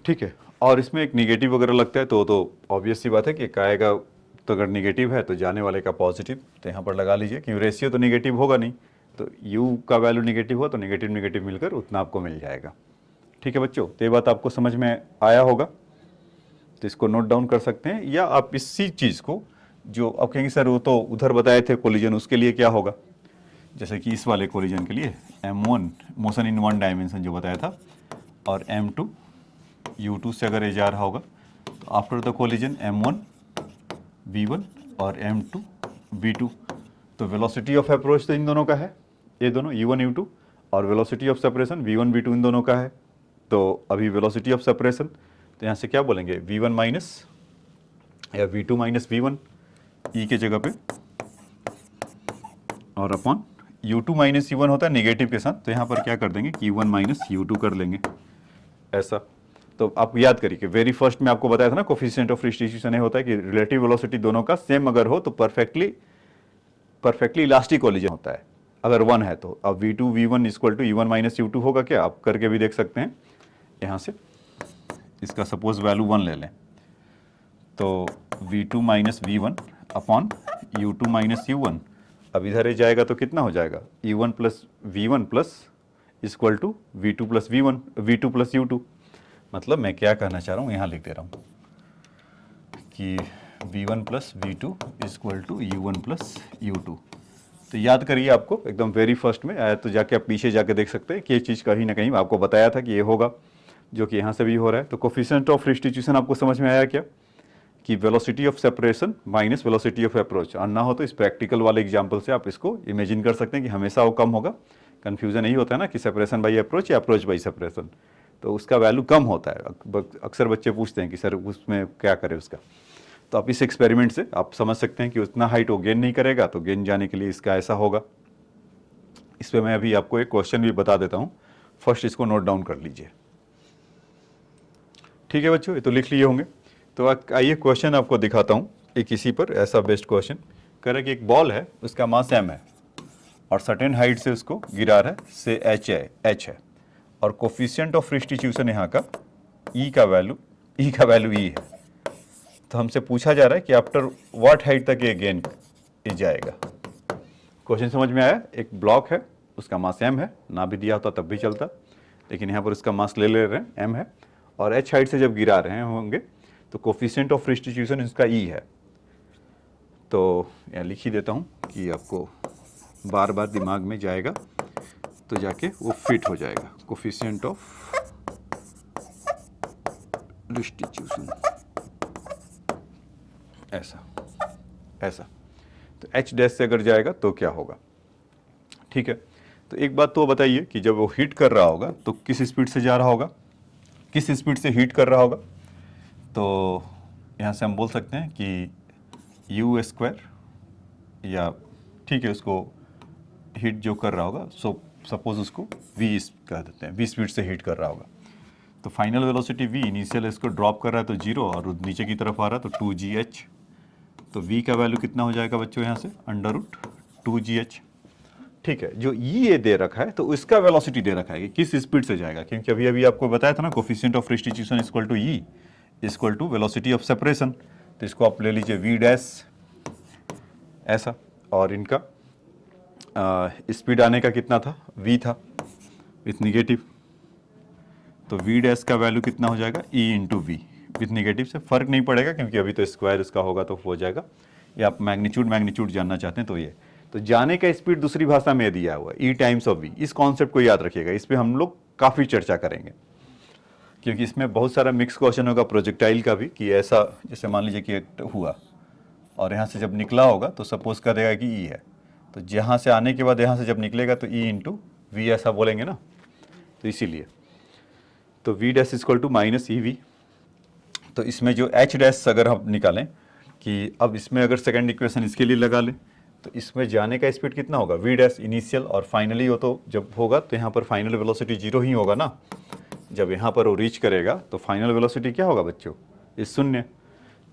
ठीक है, और इसमें एक निगेटिव वगैरह लगता है तो ऑब्वियस सी बात है कि एक आएगा, तो अगर निगेटिव है तो जाने वाले का पॉजिटिव, तो यहाँ पर लगा लीजिए क्योंकि रेशियो तो निगेटिव होगा नहीं, तो u का वैल्यू निगेटिव हुआ तो निगेटिव निगेटिव मिलकर उतना आपको मिल जाएगा। ठीक है बच्चों, तो ये बात आपको समझ में आया होगा, तो इसको नोट डाउन कर सकते हैं। या आप इसी चीज़ को जो आप कहेंगे सर वो तो उधर बताए थे कोलिजन, उसके लिए क्या होगा, जैसे कि इस वाले कोलिजन के लिए m1 motion in one dimension जो बताया था, और m2 u2 से अगर ये जा रहा होगा तो after the collision m1 v1 और m2 v2। तो वेलोसिटी ऑफ अप्रोच तो इन दोनों का है, ये दोनों u1 u2, और velocity of separation v1 v2 इन दोनों का है। तो अभी वेलोसिटी ऑफ सेपरेशन तो यहाँ से क्या बोलेंगे, v1 माइनस या v2 माइनस v1 e के जगह पे, और अपॉन u2 माइनस u1 होता है नेगेटिव के साथ, तो यहाँ पर क्या कर देंगे कि u1 माइनस u2 कर लेंगे ऐसा। तो आप याद करिए कि वेरी फर्स्ट में आपको बताया था ना, कोफिशिएंट ऑफ रिस्ट्रिक्शन होता है कि रिलेटिव वेलोसिटी दोनों का सेम अगर हो तो परफेक्टली इलास्टिक कोलिजन होता है, अगर 1 है तो। अब v2 v1 equal to u1 minus u2 होगा क्या, आप करके भी देख सकते हैं। यहाँ से इसका सपोज वैल्यू 1 ले लें, तो v2 minus v1 upon u2 minus u1, अब इधर ही जाएगा तो कितना हो जाएगा, u1 plus v1 plus equal to v2 plus v1 v2 plus u2। मतलब मैं क्या कहना चाह रहा हूँ, यहाँ लिख दे रहा हूँ कि v1 plus v2 equal to u1 plus u2। तो याद करिए, आपको एकदम वेरी फर्स्ट में आया तो जाके आप पीछे जाके देख सकते हैं कि ये चीज़ कहीं ना कहीं आपको बताया था कि ये होगा, जो कि यहाँ से भी हो रहा है। तो कोफिशिएंट ऑफ रिस्टिट्यूशन आपको समझ में आया क्या, कि velocity of separation minus velocity of approach. और ना हो तो इस प्रैक्टिकल वाले एग्जाम्पल से आप इसको इमेजिन कर सकते हैं कि हमेशा वो कम होगा। कन्फ्यूजन यही होता है ना कि सेपरेशन बाई अप्रोच या अप्रोच बाई सेपरेशन, तो उसका वैल्यू कम होता है। अक्सर बच्चे पूछते हैं कि सर उसमें क्या करें उसका। तो आप इस एक्सपेरिमेंट से आप समझ सकते हैं कि उतना हाइट वो गेन नहीं करेगा, तो गेन जाने के लिए इसका ऐसा होगा। इस पर मैं अभी आपको एक क्वेश्चन भी बता देता हूँ, फर्स्ट इसको नोट डाउन कर लीजिए। ठीक है बच्चों, ये तो लिख लिए होंगे। तो आइए क्वेश्चन आपको दिखाता हूँ एक इसी पर ऐसा बेस्ट क्वेश्चन। कह रहा है कि एक बॉल है, उसका मास m है और सर्टेन हाइट से उसको गिरा रहा है, से h है और कोफिशिएंट ऑफ रिस्टिट्यूशन यहाँ का e का वैल्यू e है। तो हमसे पूछा जा रहा है कि आफ्टर व्हाट हाइट तक ये गेन जाएगा। क्वेश्चन समझ में आया। एक ब्लॉक है, उसका मास m है, ना भी दिया होता तब भी चलता, लेकिन यहाँ पर उसका मास ले रहे हैं m है, और h हाइट से जब गिरा रहे होंगे तो कोफिशिएंट ऑफ रिस्टिट्यूशन इसका e है। तो यहाँ लिख ही देता हूँ कि आपको बार बार दिमाग में जाएगा तो जाके वो फिट हो जाएगा। कोफिशिएंट ऑफ रिस्टिट्यूशन ऐसा तो h डैश से अगर जाएगा तो क्या होगा। ठीक है, तो एक बात तो बताइए कि जब वो हीट कर रहा होगा तो किस स्पीड से जा रहा होगा, किस स्पीड से हीट कर रहा होगा। तो यहाँ से हम बोल सकते हैं कि u स्क्वायर, या ठीक है उसको हीट जो कर रहा होगा, सो सपोज उसको v कह देते हैं, v स्पीड से हीट कर रहा होगा। तो फाइनल वेलोसिटी v, इनिशियल इसको ड्रॉप कर रहा है तो 0 और नीचे की तरफ आ रहा है तो 2gh। तो v का वैल्यू कितना हो जाएगा बच्चों यहाँ से, √2gh। ठीक है, जो ये दे रखा है तो इसका वेलोसिटी दे रखा है कि किस स्पीड से जाएगा, क्योंकि अभी अभी आपको बताया था ना coefficient of restitution equal to e equal to velocity of separation. तो इसको आप ले लीजिए v डैश ऐसा, और इनका स्पीड आने का कितना था, v था विथ निगेटिव। तो v डैश का वैल्यू कितना हो जाएगा, e into V. With negative से फर्क नहीं पड़ेगा क्योंकि अभी तो स्क्वायर इसका होगा तो हो जाएगा। या आप मैग्नीट्यूड जानना चाहते हैं तो ये, तो जाने का स्पीड दूसरी भाषा में दिया हुआ e टाइम्स ऑफ v। इस कॉन्सेप्ट को याद रखिएगा, इस पर हम लोग काफ़ी चर्चा करेंगे क्योंकि इसमें बहुत सारा मिक्स क्वेश्चन होगा प्रोजेक्टाइल का भी, कि ऐसा जैसे मान लीजिए कि एक हुआ और यहाँ से जब निकला होगा तो सपोज कर देगा कि e है, तो जहाँ से आने के बाद यहाँ से जब निकलेगा तो e इंटू वी ऐसा बोलेंगे ना। तो इसीलिए तो v dash equal to minus E. तो इसमें जो h डैश अगर हम निकालें कि अब इसमें अगर सेकंड इक्वेशन इसके लिए लगा लें तो इसमें जाने का स्पीड कितना होगा, v डैश इनिशियल और फाइनली हो, तो जब होगा तो यहाँ पर फाइनल वेलोसिटी 0 ही होगा ना। जब यहाँ पर वो रीच करेगा तो फाइनल वेलोसिटी क्या होगा बच्चों, इस 0।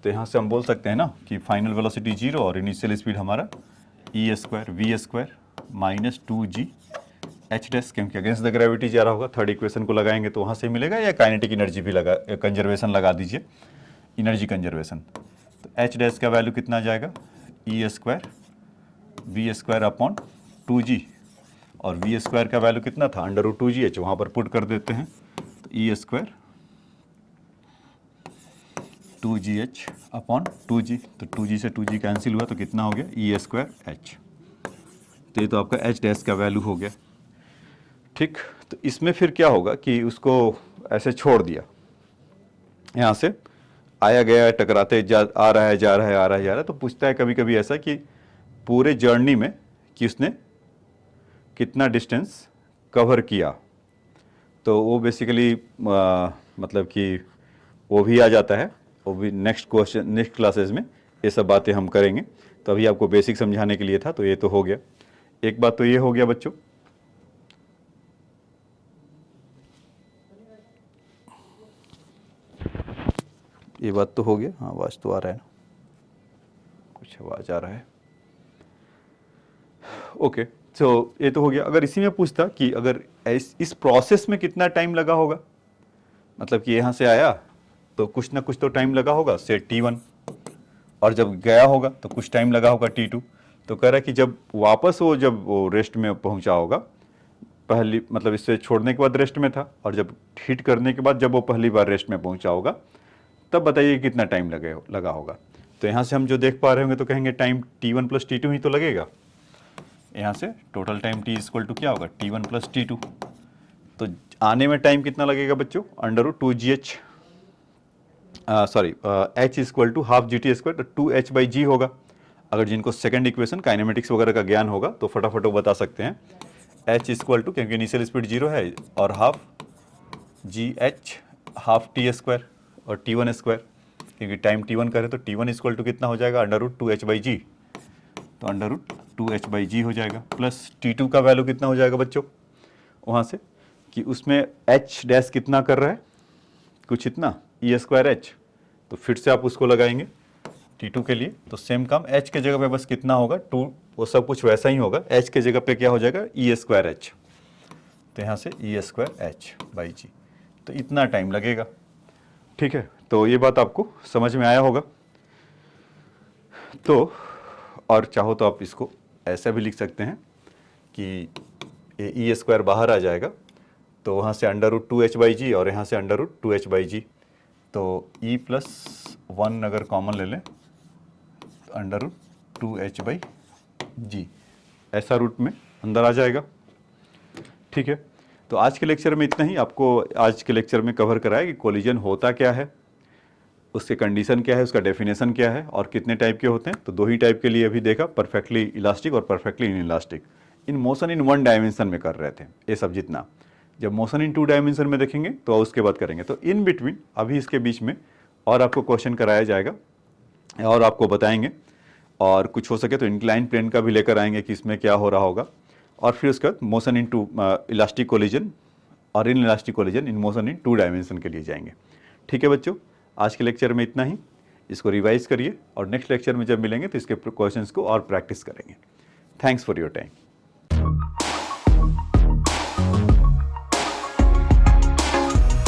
तो यहाँ से हम बोल सकते हैं ना कि फाइनल वेलोसिटी 0 और इनिशियल स्पीड हमारा e square v square minus 2g h dash, क्योंकि अगेंस्ट द ग्रेविटी जा रहा होगा। थर्ड इक्वेशन को लगाएंगे तो वहाँ से मिलेगा, या काइनेटिक एनर्जी भी लगा, कंजर्वेशन लगा दीजिए, एनर्जी कंजर्वेशन। तो h डैश का वैल्यू कितना आ जाएगा, e square v square upon 2g, और v स्क्वायर का वैल्यू कितना था, √2gh, वहाँ पर पुट कर देते हैं तो e square 2gh upon 2g। तो 2g से 2g कैंसिल हुआ तो कितना हो गया, e स्क्वायर h। तो ये तो आपका h डैश का वैल्यू हो गया। ठीक, तो इसमें फिर क्या होगा कि उसको ऐसे छोड़ दिया यहाँ से, आया गया टकराते आ रहा है, जा रहा है, आ रहा है, जा रहा है, तो पूछता है कभी कभी ऐसा कि पूरे जर्नी में कि उसने कितना डिस्टेंस कवर किया। तो वो बेसिकली मतलब कि वो भी आ जाता है, वो भी नेक्स्ट क्वेश्चन नेक्स्ट क्लासेस में ये सब बातें हम करेंगे। तो अभी आपको बेसिक समझाने के लिए था, तो ये तो हो गया। एक बात तो ये हो गया बच्चों, ये बात तो हो गया। हाँ, आवाज़ तो आ रहा है ना, कुछ आवाज़ आ रहा है। ओके, तो ये तो हो गया। अगर इसी में पूछता कि अगर इस प्रोसेस में कितना टाइम लगा होगा, मतलब कि यहाँ से आया तो कुछ ना कुछ तो टाइम लगा होगा, से T1, और जब गया होगा तो कुछ टाइम लगा होगा T2। तो कह रहा है कि जब वापस वो जब वो रेस्ट में पहुंचा होगा, पहली मतलब इससे छोड़ने के बाद रेस्ट में था, और जब हिट करने के बाद जब वो पहली बार रेस्ट में पहुंचा होगा, तब बताइए कितना टाइम लगा होगा। तो यहाँ से हम जो देख पा रहे होंगे तो कहेंगे टाइम T1 प्लस T2 ही तो लगेगा। यहाँ से total time T equal to क्या होगा, T1 प्लस T2। तो आने में टाइम कितना लगेगा बच्चों, √2GH, sorry H equal to half GT square, तो 2H/G होगा। अगर जिनको सेकंड इक्वेशन काइनेमेटिक्स वगैरह का ज्ञान होगा तो फटाफट वो बता सकते हैं। H इक्वल टू, क्योंकि इनिशियल स्पीड 0 है, और half GH half T square और T1 स्क्वायर, क्योंकि टाइम T1 करें तो T1 इक्वल टू कितना हो जाएगा, √2H/G। तो √2H/G हो जाएगा, प्लस T2 का वैल्यू कितना हो जाएगा बच्चों, वहाँ से कि उसमें H डैश कितना कर रहा है, कुछ इतना E²H। तो फिर से आप उसको लगाएंगे T2 के लिए, तो सेम काम H के जगह पे बस कितना होगा 2, वो सब कुछ वैसा ही होगा। H के जगह पे क्या हो जाएगा, E²H। तो यहाँ से E²H/G, तो इतना टाइम लगेगा। ठीक है, तो ये बात आपको समझ में आया होगा। तो और चाहो तो आप इसको ऐसा भी लिख सकते हैं कि ये E² बाहर आ जाएगा, तो वहाँ से √2H/G और यहाँ से √2H/G। तो E+1 अगर कॉमन ले लें तो √2H/G ऐसा रूट में अंदर आ जाएगा। ठीक है, तो आज के लेक्चर में इतना ही। आपको आज के लेक्चर में कवर कराया कि कोलिजन होता क्या है, उसके कंडीशन क्या है, उसका डेफिनेशन क्या है, और कितने टाइप के होते हैं। तो 2 ही टाइप के लिए अभी देखा, परफेक्टली इलास्टिक और perfectly in elastic. In motion in 1 dimension में कर रहे थे ये सब जितना। जब मोशन इन 2 डायमेंशन में देखेंगे तो उसके बाद करेंगे। तो इन बिटवीन अभी इसके बीच में और आपको क्वेश्चन कराया जाएगा और आपको बताएंगे, और कुछ हो सके तो इंक्लाइन प्लेन का भी लेकर आएंगे कि इसमें क्या हो रहा होगा। और फिर उसके बाद मोशन इन 2 इलास्टिक कोलिजन और in elastic collision in motion in 2 dimension के लिए जाएंगे। ठीक है बच्चों, आज के लेक्चर में इतना ही। इसको रिवाइज करिए और नेक्स्ट लेक्चर में जब मिलेंगे तो इसके क्वेश्चंस को और प्रैक्टिस करेंगे। Thanks for your time.